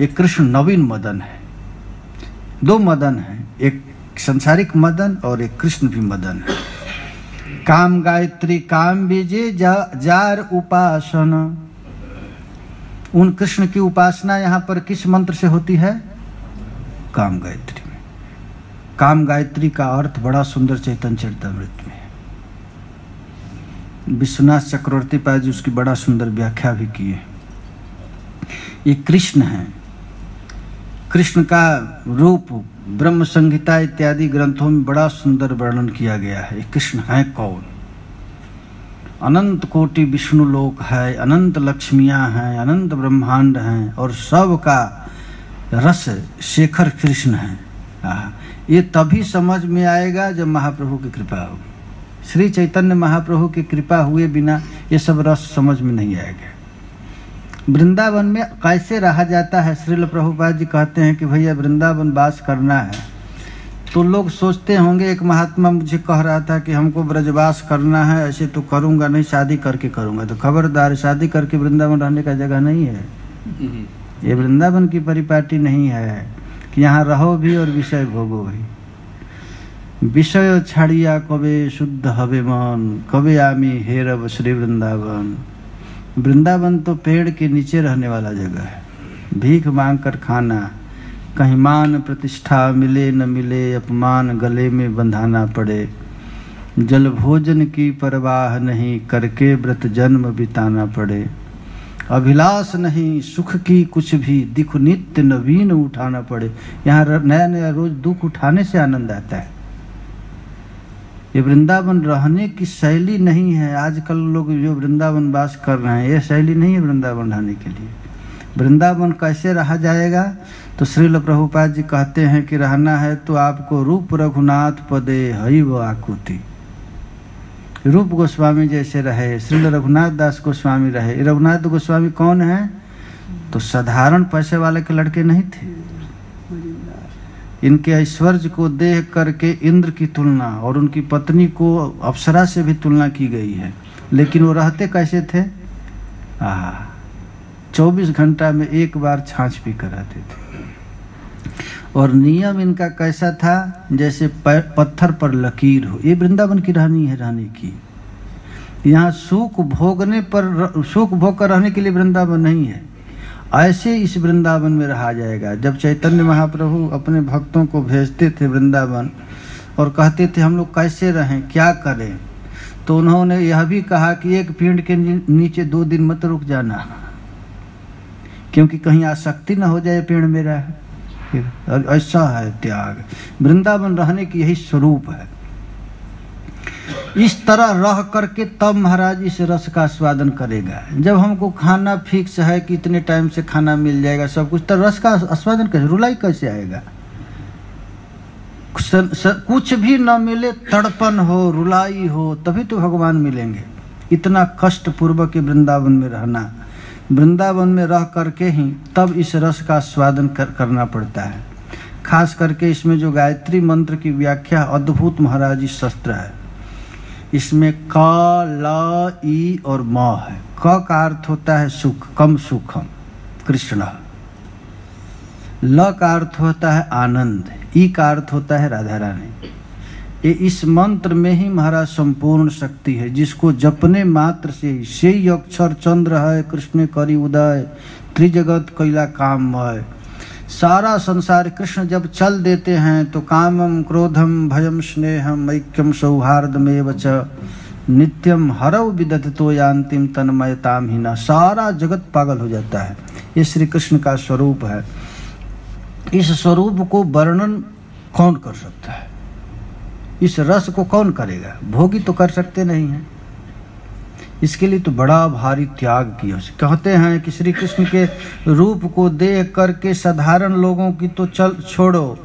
ये कृष्ण नवीन मदन है। 2 मदन है, एक संसारिक मदन और एक कृष्ण भी मदन है। काम गायत्री काम बीजे जार उपासना। उन कृष्ण की उपासना यहाँ पर किस मंत्र से होती है? काम गायत्री में। काम गायत्री का अर्थ बड़ा सुंदर चैतन्य चरितामृत में है। विश्वनाथ चक्रवर्ती पाद जी उसकी बड़ा सुंदर व्याख्या भी की है। ये कृष्ण है। कृष्ण का रूप ब्रह्म संहिता इत्यादि ग्रंथों में बड़ा सुंदर वर्णन किया गया है। कृष्ण है कौन? अनंत कोटि विष्णु लोक है, अनंत लक्ष्मियां हैं, अनंत ब्रह्मांड हैं, और सब का रस शेखर कृष्ण है। ये तभी समझ में आएगा जब महाप्रभु की कृपा होगी। श्री चैतन्य महाप्रभु की कृपा हुए बिना ये सब रस समझ में नहीं आएगा। वृंदावन में कैसे रहा जाता है? श्रील प्रभुपाद जी कहते हैं कि भैया वृंदावन वास करना है तो लोग सोचते होंगे, एक महात्मा मुझे कह रहा था कि हमको ब्रजवास करना है, ऐसे तो करूंगा नहीं, शादी करके करूंगा। तो खबरदार, शादी करके वृंदावन रहने का जगह नहीं है। ये वृंदावन की परिपाटी नहीं है कि यहाँ रहो भी और विषय भोगो भी। विषय छाड़िया कबे शुद्ध हवे मन, कबे आमी हेरब श्री वृंदावन। वृंदावन तो पेड़ के नीचे रहने वाला जगह है, भीख मांग कर खाना, कहीं मान प्रतिष्ठा मिले न मिले, अपमान गले में बंधाना पड़े। जल भोजन की परवाह नहीं, करके व्रत जन्म बिताना पड़े। अभिलाष नहीं सुख की कुछ भी, दिख नित्य नवीन उठाना पड़े। यहाँ नया नया रोज दुख उठाने से आनंद आता है। ये वृंदावन रहने की शैली नहीं है। आजकल लोग जो वृंदावन वास कर रहे हैं, ये शैली नहीं है वृंदावन रहने के लिए। वृंदावन कैसे रहा जाएगा? तो श्रील प्रभुपाद जी कहते हैं कि रहना है तो आपको रूप रघुनाथ पदे हई व आकुति। रूप गोस्वामी जैसे रहे, श्रील रघुनाथ दास गोस्वामी रहे। रघुनाथ गोस्वामी कौन है? तो साधारण पैसे वाले के लड़के नहीं थे। इनके ऐश्वर्य को देख करके इंद्र की तुलना और उनकी पत्नी को अप्सरा से भी तुलना की गई है। लेकिन वो रहते कैसे थे? 24 घंटा में एक बार छाछ पी कर रहते थे। और नियम इनका कैसा था? जैसे पत्थर पर लकीर हो। ये वृंदावन की रहनी है, रहने की। यहाँ सुख भोगने पर, सुख भोग कर रहने के लिए वृंदावन नहीं है। ऐसे इस वृंदावन में रहा जाएगा। जब चैतन्य महाप्रभु अपने भक्तों को भेजते थे वृंदावन और कहते थे हम लोग कैसे रहें, क्या करें, तो उन्होंने यह भी कहा कि एक पेड़ के नीचे 2 दिन मत रुक जाना, क्योंकि कहीं आसक्ति न हो जाए पेड़ मेरा है। ऐसा है त्याग। वृंदावन रहने की यही स्वरूप है। इस तरह रह करके तब महाराज इस रस का आस्वादन करेगा। जब हमको खाना फिक्स है कि इतने टाइम से खाना मिल जाएगा सब कुछ, तो रस का आस्वादन कैसे, रुलाई कैसे आएगा? कुछ भी न मिले, तड़पन हो, रुलाई हो, तभी तो भगवान मिलेंगे। इतना कष्ट पूर्वक वृंदावन में रहना, वृंदावन में रह करके ही तब इस रस का आस्वादन करना पड़ता है। खास करके इसमें जो गायत्री मंत्र की व्याख्या अद्भुत महाराज इस शस्त्र है। इसमें क, ल, ई और म है। क का अर्थ होता है सुख, कम सुखम कृष्ण। ल का अर्थ होता है आनंद, ई का अर्थ होता है राधा रानी। ये इस मंत्र में ही महाराज संपूर्ण शक्ति है, जिसको जपने मात्र से ही से अक्षर चंद्र है कृष्ण करी उदय, त्रिजगत कैला काममय। सारा संसार कृष्ण जब चल देते हैं तो कामम क्रोधम भयम स्नेहम ऐक्यम सौहार्दमेव च नित्यम हरव विदधतो यान्तिम तन्मयताम हिना। सारा जगत पागल हो जाता है। ये श्री कृष्ण का स्वरूप है। इस स्वरूप को वर्णन कौन कर सकता है? इस रस को कौन करेगा? भोगी तो कर सकते नहीं हैं। इसके लिए तो बड़ा भारी त्याग किया। कहते हैं कि श्री कृष्ण के रूप को देख करके साधारण लोगों की तो चल छोड़ो,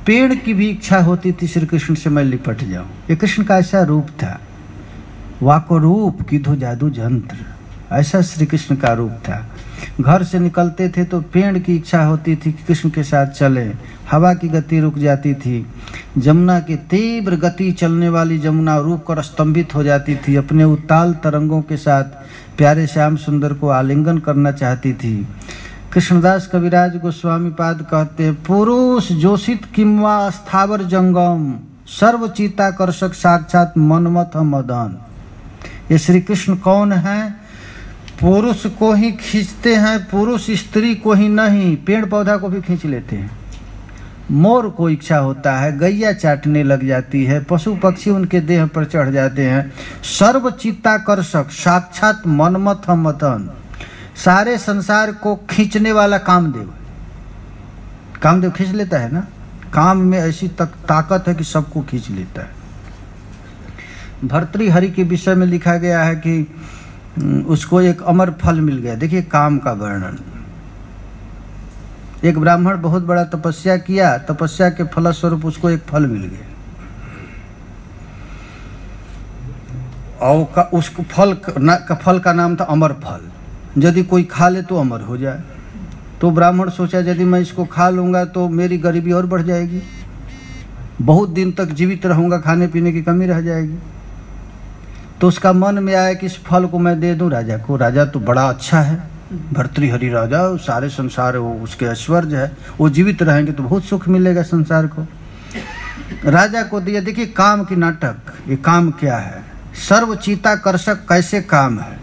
पेड़ की भी इच्छा होती थी श्री कृष्ण से मैं लिपट जाऊं। ये कृष्ण का ऐसा रूप था। वाको रूप किधो जादू जंत्र, ऐसा श्री कृष्ण का रूप था। घर से निकलते थे तो पेड़ की इच्छा होती थी कि कृष्ण के साथ चले। हवा की गति रुक जाती थी। जमुना की तीव्र गति चलने वाली जमुना रुक कर स्तंभित हो जाती थी। अपने उताल तरंगों के साथ प्यारे श्याम सुंदर को आलिंगन करना चाहती थी। कृष्णदास कविराज गोस्वामी पाद कहते हैं, पुरुष जोशित किंवा स्थावर जंगम, सर्वचित्ताकर्षक साक्षात मनमथ मदन। ये श्री कृष्ण कौन है? पुरुष को ही खींचते हैं, पुरुष स्त्री को ही नहीं, पेड़ पौधा को भी खींच लेते हैं। मोर को इच्छा होता है, गैया चाटने लग जाती है, पशु पक्षी उनके देह पर चढ़ जाते हैं। सर्व चित्ताकर्षक साक्षात मनमथ मदन, सारे संसार को खींचने वाला कामदेव। कामदेव खींच लेता है ना, काम में ऐसी ताकत है कि सबको खींच लेता है। भर्तृहरि के विषय में लिखा गया है कि उसको एक अमर फल मिल गया। देखिए काम का वर्णन। एक ब्राह्मण बहुत बड़ा तपस्या किया, तपस्या के फलस्वरूप उसको एक फल मिल गया और उसको फल का नाम था अमर फल। यदि कोई खा ले तो अमर हो जाए। तो ब्राह्मण सोचा यदि मैं इसको खा लूंगा तो मेरी गरीबी और बढ़ जाएगी, बहुत दिन तक जीवित रहूंगा, खाने पीने की कमी रह जाएगी। तो उसका मन में आया कि इस फल को मैं दे दूं राजा को। राजा तो बड़ा अच्छा है, भर्तृहरि राजा, सारे संसार वो उसके ऐश्वर्य है, वो जीवित रहेंगे तो बहुत सुख मिलेगा संसार को। राजा को दिया। देखिए काम की नाटक, ये काम क्या है, सर्वचित्ताकर्षक कैसे काम है।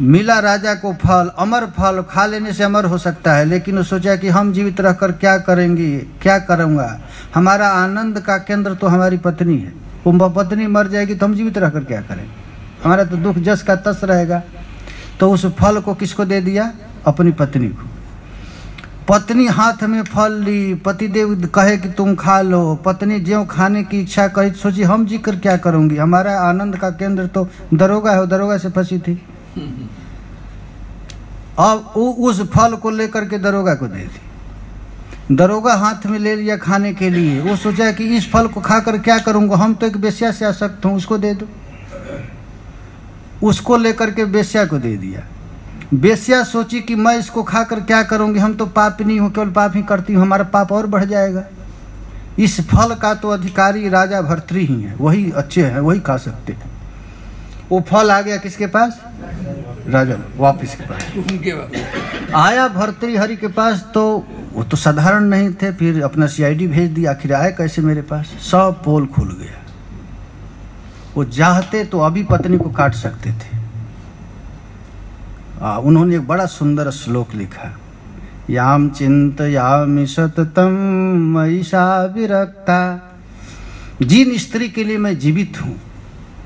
मिला राजा को फल, अमर फल, खा लेने से अमर हो सकता है, लेकिन वो सोचा कि हम जीवित रहकर क्या करेंगे, क्या करूँगा, हमारा आनंद का केंद्र तो हमारी पत्नी है, वो पत्नी मर जाएगी तो हम जीवित रहकर क्या करेंगे, हमारा तो दुख जस का तस रहेगा। तो उस फल को किसको दे दिया, अपनी पत्नी को। पत्नी हाथ में फल ली, पतिदेव कहे कि तुम खा लो, पत्नी ज्यों खाने की इच्छा करी, सोची हम जी कर क्या करूँगी, हमारा आनंद का केंद्र तो दरोगा है, दरोगा से फंसी थी। अब उस फल को लेकर के दरोगा को दे दी। दरोगा हाथ में ले लिया खाने के लिए, वो सोचा कि इस फल को खाकर क्या करूंगा, हम तो एक बेश्या से आसक्त हूं, उसको दे दो। उसको लेकर के बेश्या को दे दिया। बेश्या सोची कि मैं इसको खाकर क्या करूंगी, हम तो पापिनी हूं, केवल पाप ही करती हूं, हमारा पाप और बढ़ जाएगा। इस फल का तो अधिकारी राजा भर्तृ ही है, वही अच्छे हैं, वही खा सकते हैं। वो फल आ गया किसके पास, राजा वापिस के पास आया, भर्तृहरि के पास। तो वो तो साधारण नहीं थे, फिर अपना सीआईडी भेज दिया, आखिर आए कैसे मेरे पास, सब पोल खुल गया। वो चाहते तो अभी पत्नी को काट सकते थे। उन्होंने एक बड़ा सुंदर श्लोक लिखा, याम चिंतयामि सततम मयिषा विरक्ता। जिन स्त्री के लिए मैं जीवित हूँ,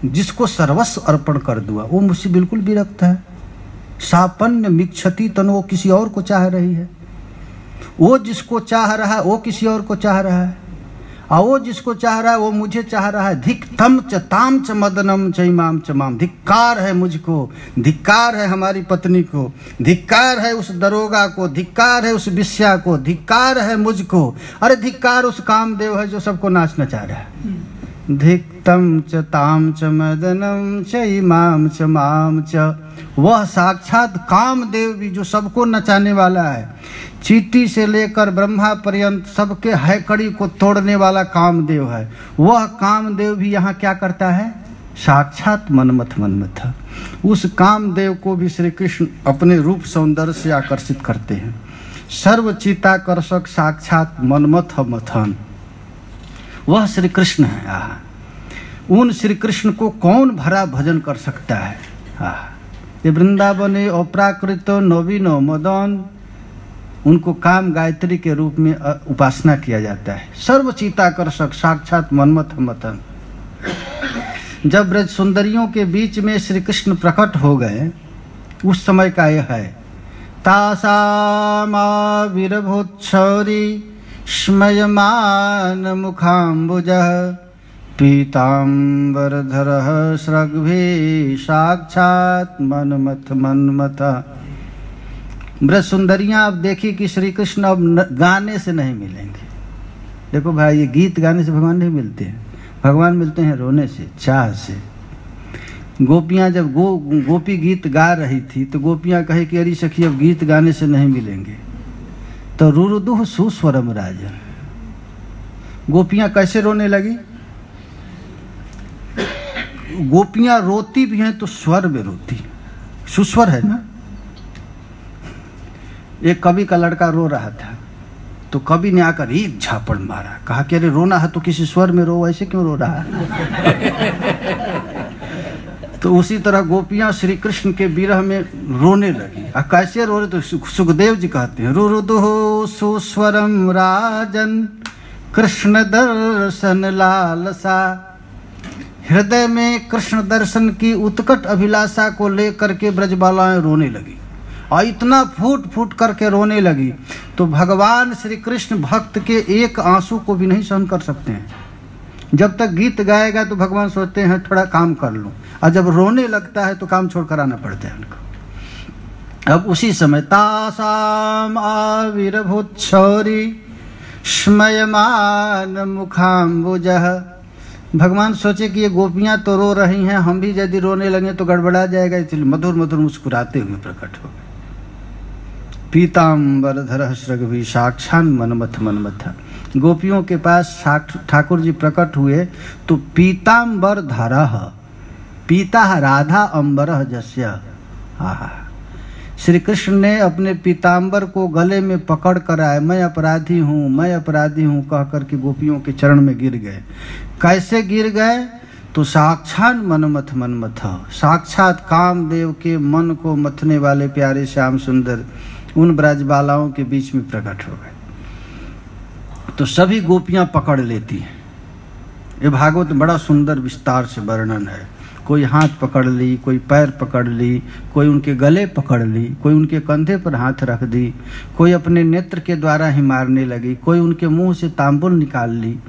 जिसको सर्वस्व अर्पण कर दूंगा, वो मुझसे बिल्कुल विरक्त है। सापन्य मिक्षति तन, वो किसी और को चाह रही है। वो जिसको चाह रहा है वो किसी और को चाह रहा है, और वो जिसको चाह रहा है वो मुझे चाह रहा है। धिक तम च ताम च मदनम च इमाम च माम। धिक्कार है मुझको, धिक्कार है हमारी पत्नी को, धिक्कार है उस दरोगा को, धिक्कार है उस विष्या को, धिक्कार है मुझको। अरे धिक्कार उस कामदेव है जो सबको नाचना चाह रहा है। धिक्तम च ताम च मदनम च इमाम च माम च। वह साक्षात कामदेव भी जो सबको नचाने वाला है, चींटी से लेकर ब्रह्मा पर्यंत सबके हैकड़ी को तोड़ने वाला कामदेव है। वह कामदेव भी यहाँ क्या करता है, साक्षात मनमथ मनमथ। उस कामदेव को भी श्री कृष्ण अपने रूप सौंदर्य से आकर्षित करते हैं। सर्वचित्ताकर्षक साक्षात मनमथ मथन वह श्री कृष्ण है। उन श्री कृष्ण को कौन भरा भजन कर सकता है। ये वृंदावने अप्राकृत नवीनो मदन, उनको काम गायत्री के रूप में उपासना किया जाता है। सर्वचित्ताकर्षक साक्षात मनमथ मथन। जब ब्रज सुंदरियों के बीच में श्री कृष्ण प्रकट हो गए, उस समय का यह है, तासामा विरभोत्सौरी स्मयमान मुखाम्बुजः पीताम्बरधरः स्रग्भि साक्षात मनमथ मनमथ। ब्रज सुंदरियां अब देखी कि श्री कृष्ण अब गाने से नहीं मिलेंगे। देखो भाई, ये गीत गाने से भगवान नहीं मिलते हैं, भगवान मिलते हैं रोने से, चाह से। गोपियां जब गोपी गीत गा रही थी तो गोपियां कहे कि अरे सखी अब गीत गाने से नहीं मिलेंगे, तो रुरुदुह सुस्वरम राजन। गोपियां कैसे रोने लगी, गोपियां रोती भी हैं तो स्वर में रोती, सुस्वर है ना। एक कवि का लड़का रो रहा था तो कवि ने आकर एक झापड़ मारा, कहा कि अरे रोना है तो किसी स्वर में रो, ऐसे क्यों रो रहा है। तो उसी तरह गोपियां श्री कृष्ण के विरह में रोने लगी। कैसे रो रहे, तो सुखदेव जी कहते हैं, रुरुदुह सुस्वरम राजन कृष्ण दर्शन लालसा। हृदय में कृष्ण दर्शन की उत्कट अभिलाषा को लेकर के ब्रजबालाएं रोने लगी, और इतना फूट फूट करके रोने लगी। तो भगवान श्री कृष्ण भक्त के एक आंसू को भी नहीं सहन कर सकते हैं। जब तक गीत गाएगा तो भगवान सोचते हैं थोड़ा काम कर लूं, और जब रोने लगता है तो काम छोड़कर आना पड़ता है उनको। अब उसी समय तासाम आविर्भूत्सौरी स्मयमान मुखाम्बुजः। भगवान सोचे कि ये गोपियां तो रो रही हैं, हम भी यदि रोने लगे तो गड़बड़ा जाएगा, इसलिए मधुर मधुर मुस्कुराते हुए प्रकट हो गए। पीताम्बरधरः स्रग्भि साक्षात मनमथ मनमथ। गोपियों के पास ठाकुर जी प्रकट हुए तो पीताम्बर धरः, पीता राधा अम्बरः जस्य। श्री कृष्ण ने अपने पीताम्बर को गले में पकड़ कर आए, मैं अपराधी हूँ, मैं अपराधी हूँ कह करके गोपियों के चरण में गिर गए। कैसे गिर गए? तो साक्षात मनमथ मनमथ, साक्षात कामदेव के मन को मथने वाले प्यारे श्याम सुंदर उन ब्रजबालाओं के बीच में प्रकट हो गए। तो सभी गोपियां पकड़ लेती हैं। ये भागवत बड़ा सुंदर विस्तार से वर्णन है। कोई हाथ पकड़ ली, कोई पैर पकड़ ली, कोई उनके गले पकड़ ली, कोई उनके कंधे पर हाथ रख दी, कोई अपने नेत्र के द्वारा ही मारने लगी, कोई उनके मुंह से तांबुल निकाल ली।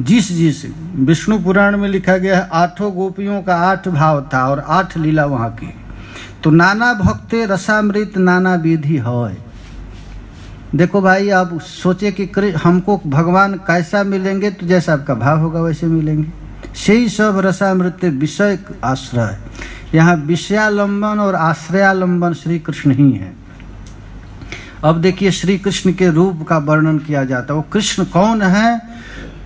जिस विष्णु पुराण में लिखा गया है 8 गोपियों का 8 भाव था और 8 लीला वहाँ की। तो नाना भक्ते रसामृत नाना विधि है। देखो भाई, आप सोचे कि हमको भगवान कैसा मिलेंगे, तो जैसा आपका भाव होगा वैसे मिलेंगे। से सब रसामृत विषय आश्रय। यहाँ विषयालंबन और आश्रयालंबन श्री कृष्ण ही है। अब देखिए श्री कृष्ण के रूप का वर्णन किया जाता है। वो कृष्ण कौन है?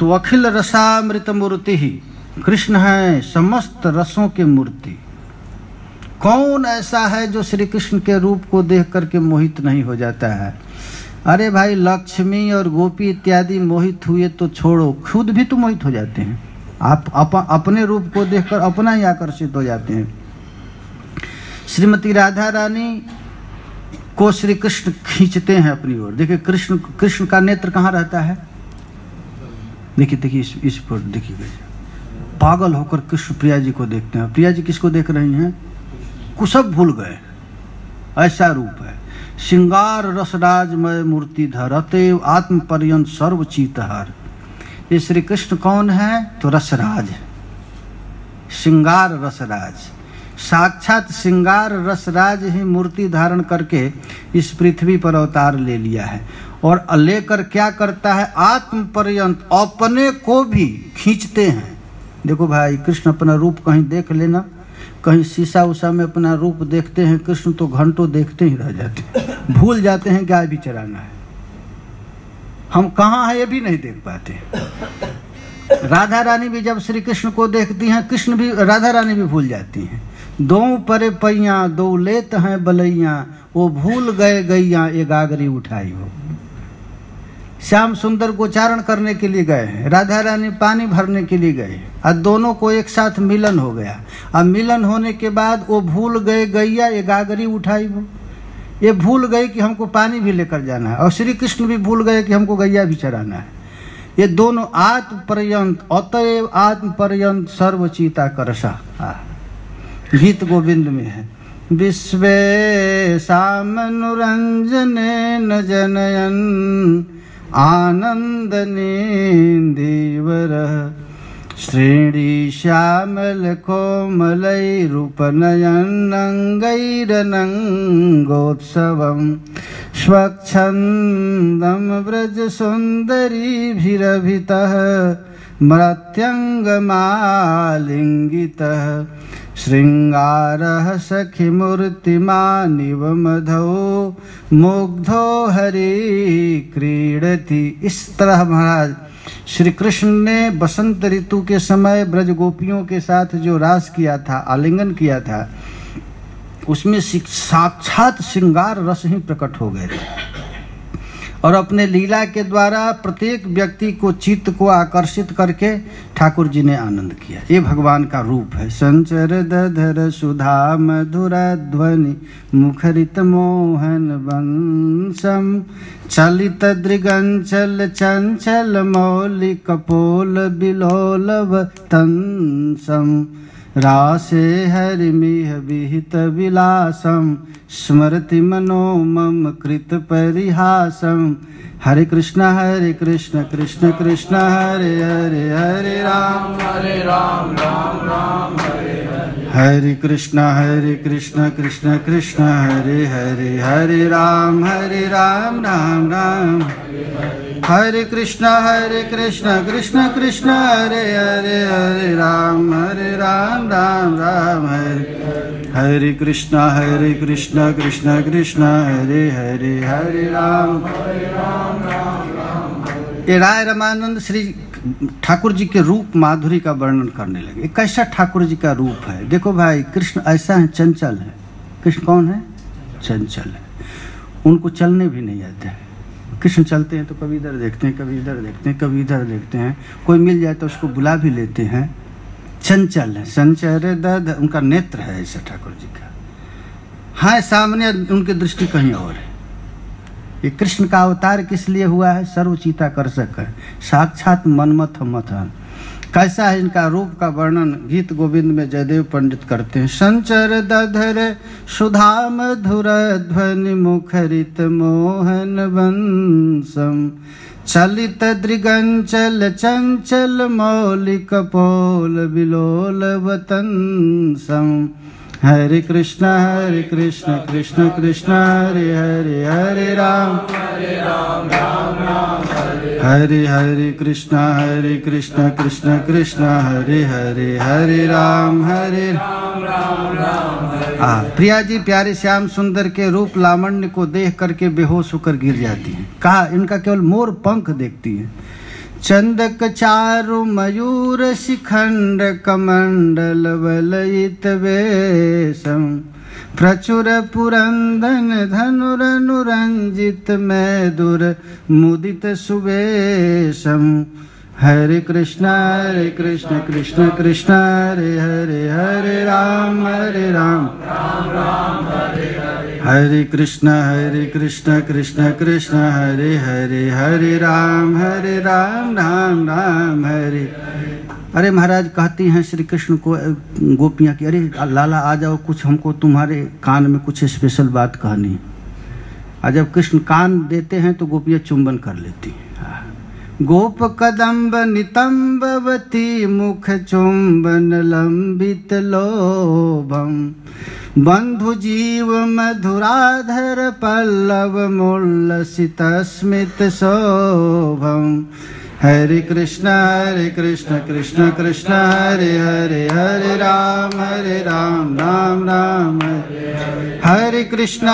तो अखिल रसामृत मूर्ति ही कृष्ण है, समस्त रसों की मूर्ति। कौन ऐसा है जो श्री कृष्ण के रूप को देख करके मोहित नहीं हो जाता है? अरे भाई, लक्ष्मी और गोपी इत्यादि मोहित हुए तो छोड़ो, खुद भी तो मोहित हो जाते हैं। आप अपने रूप को देखकर अपना ही आकर्षित हो जाते हैं। श्रीमती राधा रानी को श्री कृष्ण खींचते हैं अपनी ओर। देखिए कृष्ण का नेत्र कहाँ रहता है? देखिए इस पर देखिए, पागल होकर कृष्ण प्रिया जी को देखते हैं। प्रिया जी किसको देख रही हैं? कुछ भूल गए, ऐसा रूप है। श्रृंगार रसराजमय मूर्तिधर अतएव आत्म पर्यंत सर्वचीतहर। ये श्री कृष्ण कौन है? तो रसराज, श्रृंगार रसराज, साक्षात श्रृंगार रसराज ही मूर्ति धारण करके इस पृथ्वी पर अवतार ले लिया है। और लेकर क्या करता है? आत्म पर्यंत अपने को भी खींचते हैं। देखो भाई, कृष्ण अपना रूप कहीं देख लेना, कहीं शीशा उषा में अपना रूप देखते हैं कृष्ण तो घंटों देखते ही रह जाते हैं, भूल जाते हैं गाय भी चराना है। हम कहाँ हैं ये भी नहीं देख पाते। राधा रानी भी जब श्री कृष्ण को देखती हैं, कृष्ण भी, राधा रानी भी भूल जाती हैं। दो परे पैया दो लेत हैं बलैया, वो भूल गए गैया ये गागरी उठाई हो। श्याम सुंदर को चारण करने के लिए गए हैं, राधा रानी पानी भरने के लिए गए, और दोनों को एक साथ मिलन हो गया। अब मिलन होने के बाद वो भूल गए गैया ये गागरी उठाई हो। ये भूल गए कि हमको पानी भी लेकर जाना है, और श्री कृष्ण भी भूल गए कि हमको गैया भी चराना है। ये दोनों आत्म पर्यंत अतएव आत्म पर्यंत सर्वचीता करसा गीत गोविंद में है। विश्वे सामनुरंजने न जनयन आनंदनेन्दीवर श्रेणी श्यामल कोमलै रूपनयनंगैरनंगोत्सवं स्वच्छन्दं व्रज सुन्दरीभिरभितः मृत्यङ्गमालिङ्गितः श्रृंगारः सखिमूर्तिमानिव मधौ मुग्धो हरि क्रीडति। इस तरह महाराज श्री कृष्ण ने बसंत ऋतु के समय ब्रज गोपियों के साथ जो रास किया था, आलिंगन किया था, उसमें साक्षात श्रृंगार रस ही प्रकट हो गए थे। और अपने लीला के द्वारा प्रत्येक व्यक्ति को चित्त को आकर्षित करके ठाकुर जी ने आनंद किया। ये भगवान का रूप है। संचर दधर सुधा मधुरा ध्वनि मुखरित मोहन वंशम चलित दृगंचल चंचल मौलिक पोल बिलोलव तंसम रासे हरिमिह विहित विलासम स्मृति मनोमम कृत परिहासम। हरे कृष्ण कृष्ण कृष्ण हरे हरे हरे राम राम राम हरे हरे। हरे कृष्ण कृष्ण कृष्ण हरे हरे हरे राम राम राम हरे कृष्ण कृष्ण कृष्ण हरे हरे हरे राम राम राम हरे कृष्ण कृष्ण कृष्ण हरे हरे हरे राम। ये राय रामानंद श्री ठाकुर जी के रूप माधुरी का वर्णन करने लगे। कैसा ठाकुर जी का रूप है? देखो भाई, कृष्ण ऐसा है, चंचल है। कृष्ण कौन है? चंचल है, उनको चलने भी नहीं आते हैं। कृष्ण चलते हैं तो कभी इधर देखते हैं, कभी इधर देखते हैं, कभी इधर देखते हैं, कोई मिल जाए तो उसको बुला भी लेते हैं। चंचल है, संचर दर्द उनका नेत्र है ऐसा ठाकुर जी का। हाँ, सामने उनकी दृष्टि कहीं और है। ये कृष्ण का अवतार किस लिए हुआ है? सर्वचीता कर सक है, साक्षात मनमथ मथन। कैसा है इनका रूप का वर्णन गीत गोविंद में जयदेव पंडित करते हैं। संचर दधर सुधा मधुर ध्वनि मुखरित मोहन वंशम, चलित दृगंचल चंचल मौलिक पोल विलोल वतंसम। हरे कृष्ण कृष्ण कृष्ण हरे हरे, हरे राम राम राम हरे हरे, कृष्ण कृष्ण कृष्ण हरे हरे, हरे राम राम। प्रिया जी प्यारे श्याम सुंदर के रूप लावण्य को देख करके बेहोश होकर गिर जाती हैं। कहा इनका केवल मोर पंख देखती है। चंदक चारु मयूर शिखंड कमंडल वलयित वेशम, प्रचुर पुरंदन धनुरनुरंजित मैदुर मुदित सुवेशम। हरे कृष्ण कृष्ण कृष्ण हरे हरे, हरे राम राम राम हरे कृष्ण कृष्ण कृष्ण हरे हरे, हरे राम राम राम हरे। अरे महाराज कहती हैं श्री कृष्ण को गोपियाँ की, अरे लाला आ जाओ, कुछ हमको तुम्हारे कान में कुछ स्पेशल बात कहनी। और जब कृष्ण कान देते हैं तो गोपियाँ चुंबन कर लेती हैं। गोप कदम्ब नितंबवती मुख चुंबन लंबित लोभम, बंधु जीव मधुराधर पल्लव मुल्लसित स्मित शोभम। हरे कृष्ण कृष्ण कृष्ण हरे हरे, हरे राम राम राम हरे कृष्ण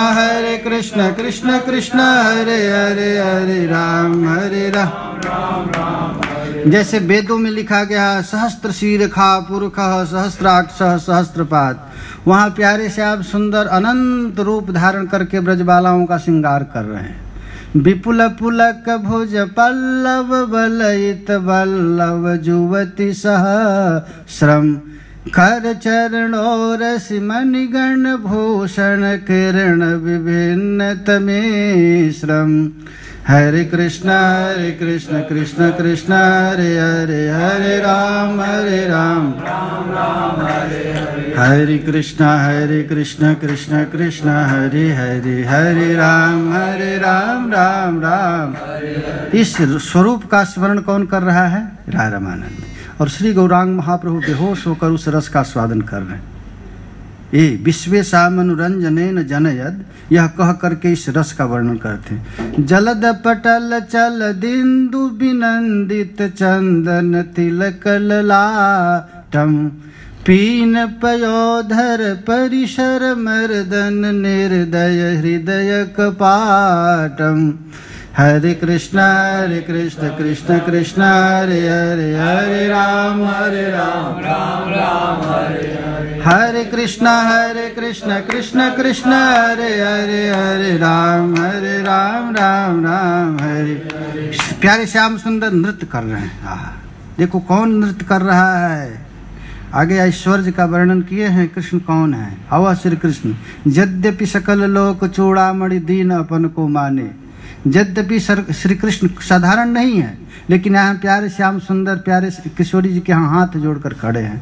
कृष्ण कृष्ण हरे हरे, हरे राम राम। जैसे वेदों में लिखा गया सहस्त्र शीर्षा पुरुष सहस्त्राक्ष सहस्त्रपाद, वहाँ प्यारे श्याम सुंदर अनंत रूप धारण करके ब्रजबालाओं का श्रृंगार कर रहे हैं। विपुल पुलक भुज पल्लव वलयित वल्लभ जुवति सहस्रम, कर चरणोरस मणिगण भूषण किरण विभिन्न तमेश्रम। हरे कृष्ण कृष्ण कृष्ण हरे हरे, हरे राम राम हरे कृष्ण कृष्ण कृष्ण हरे हरे, हरे राम राम राम। इस स्वरूप का स्मरण कौन कर रहा है? राय रामानंद। और श्री गौरांग महाप्रभु बेहोश होकर उस रस का स्वादन कर रहे हैं। ये विश्वेशामनुरंजनेन जनयद, यह कह करके इस रस का वर्णन करते। जलद पटल चल दिंदु बिनंदित चंदन तिलक ललाटम, पीन पयोधर परिसर मर्दन निर्दय हृदय कपाटम। हरे कृष्ण कृष्ण कृष्ण हरे हरे, हरे राम राम राम हरे कृष्ण कृष्ण कृष्ण हरे हरे, हरे राम राम राम हरे। प्यारे श्याम सुंदर नृत्य कर रहे हैं। देखो कौन नृत्य कर रहा है। आगे ऐश्वर्य का वर्णन किए हैं। कृष्ण कौन है? अवह श्री कृष्ण। यद्यपि सकल लोक चूड़ामणि दीन अपन को माने, यद्यपि श्री कृष्ण साधारण नहीं है, लेकिन यहाँ प्यारे श्याम सुंदर प्यारे किशोरी जी के यहाँ हाथ जोड़कर खड़े हैं।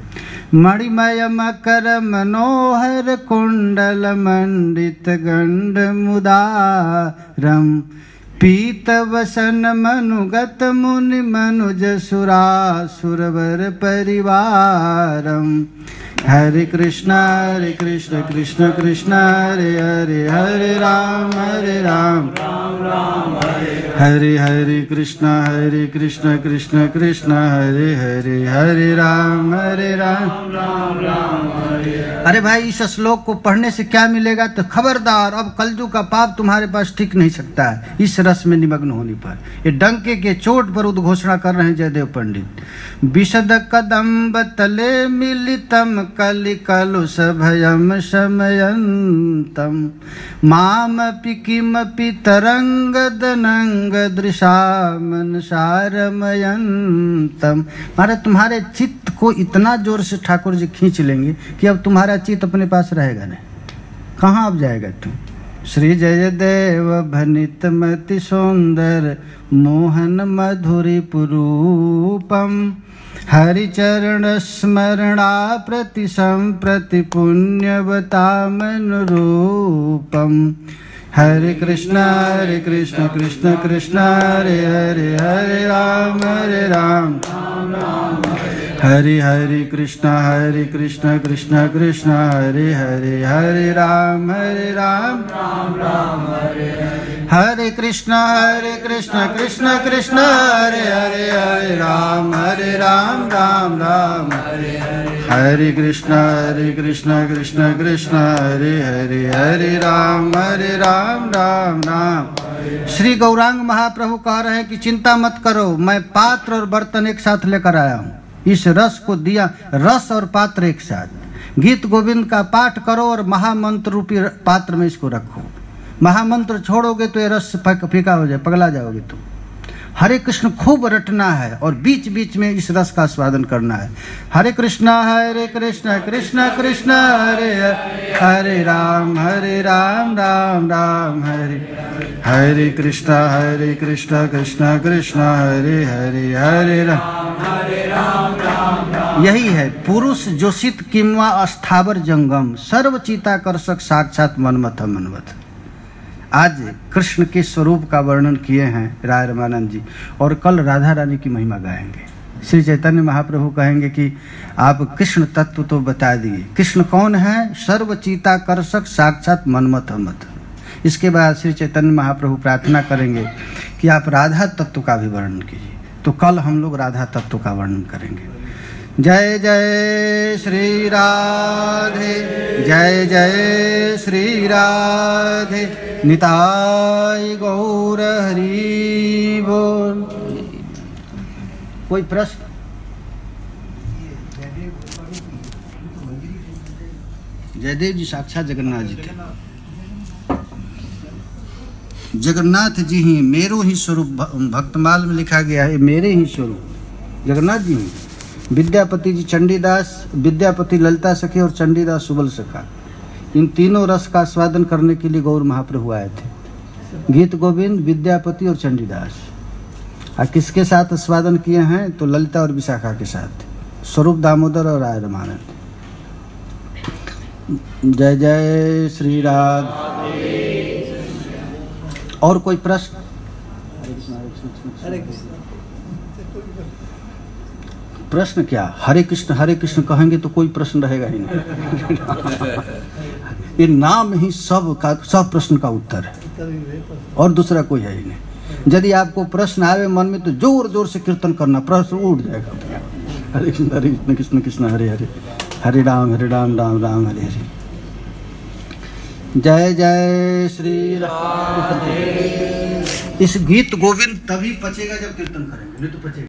मणिमय मकर मनोहर कुंडल मंडित गंड मुदारम, पीत वसन मनुगत मुनि मनुज सुरासुरवर परिवारम। हरे कृष्ण कृष्ण कृष्ण हरे हरे, हरे राम हरे हरे कृष्ण कृष्ण कृष्ण हरे हरे, हरे राम अरे भाई इस श्लोक को पढ़ने से क्या मिलेगा? तो खबरदार, अब कलयुग का पाप तुम्हारे पास ठीक नहीं सकता है इस रस में निमग्न होने पर। ये डंके के चोट पर उद्घोषणा कर रहे हैं जयदेव पंडित। विशद कदम्ब तले मिलितम कलिकलुष भयम शमयन्तम मामपि किमपि तरंगदनंग दृशा मनसारमयन्तम। महाराज तुम्हारे चित्त को इतना जोर से ठाकुर जी खींच लेंगे कि अब तुम्हारा चित्त अपने पास रहेगा नहीं, कहाँ अब जाएगा तुम। श्री जयदेव भनित मति सुंदर मोहन मधुरी पुरूपम हरिचरण स्मरणा प्रति संप्रति पुण्यवतामनुरूपम। हरे कृष्ण कृष्ण कृष्ण हरे हरे हरे राम हरे हरे कृष्ण कृष्ण कृष्ण हरे हरे हरे राम राम हरे हरे कृष्ण कृष्ण कृष्ण हरे हरे हरे राम राम हरे कृष्ण कृष्ण कृष्ण हरे हरे हरे राम राम। श्री गौरांग महाप्रभु कह रहे हैं कि चिंता मत करो, मैं पात्र और बर्तन एक साथ लेकर आया हूँ। इस रस को दिया, रस और पात्र एक साथ। गीत गोविंद का पाठ करो और महामंत्र रूपी पात्र में इसको रखो। महामंत्र छोड़ोगे तो ये रस फीका हो जाए, पगला जाओगे तुम। हरे कृष्ण खूब रटना है और बीच बीच में इस रस का स्वादन करना है। हरे कृष्ण कृष्ण कृष्ण हरे हरे राम राम राम हरे कृष्ण कृष्ण कृष्ण हरे हरे हरे राम। यही है पुरुष जोशित किंवा अस्थावर जंगम सर्वचिताकर्षक साक्षात मनमथ मनमथ। आज कृष्ण के स्वरूप का वर्णन किए हैं राय रामानंद जी, और कल राधा रानी की महिमा गाएंगे। श्री चैतन्य महाप्रभु कहेंगे कि आप कृष्ण तत्व तो बता दिए, कृष्ण कौन है? सर्वचिताकर्षक साक्षात मनमथ मथ। इसके बाद श्री चैतन्य महाप्रभु प्रार्थना करेंगे कि आप राधा तत्व का भी वर्णन कीजिए। तो कल हम लोग राधा तत्व का वर्णन करेंगे। जय जय श्री राधे, जय जय श्री राधे, निताई गौर हरि बोल। कोई प्रश्न? जयदेव जी साक्षात जगन्नाथ जी थे। जगन्नाथ जी ही मेरो ही स्वरूप, भक्तमाल में लिखा गया है मेरे ही स्वरूप जगन्नाथ जी ही। विद्यापति जी चंडीदास, विद्यापति ललिता सखी और चंडीदास सुबल सखा, इन तीनों रस का स्वादन करने के लिए गौर महाप्रभु आए थे। गीत गोविंद, विद्यापति और चंडीदास। और किसके साथ स्वादन किए हैं? तो ललिता और विशाखा के साथ, स्वरूप दामोदर और राय रामानंद। जय जय श्री राधे। और कोई प्रश्न? प्रश्न क्या? हरे कृष्ण कहेंगे तो कोई प्रश्न रहेगा ही नहीं। ये नाम ही सब प्रश्न का उत्तर है, और दूसरा कोई है ही नहीं। यदि आपको प्रश्न आवे मन में तो जोर जोर से कीर्तन करना, प्रश्न उठ जाएगा। हरे कृष्ण कृष्ण हरे हरे, हरे राम राम राम हरे हरे। जय जय श्री राधे। इस गीत गोविंद तभी पचेगा जब कीर्तन करेंगे, नहीं तो पचेगा।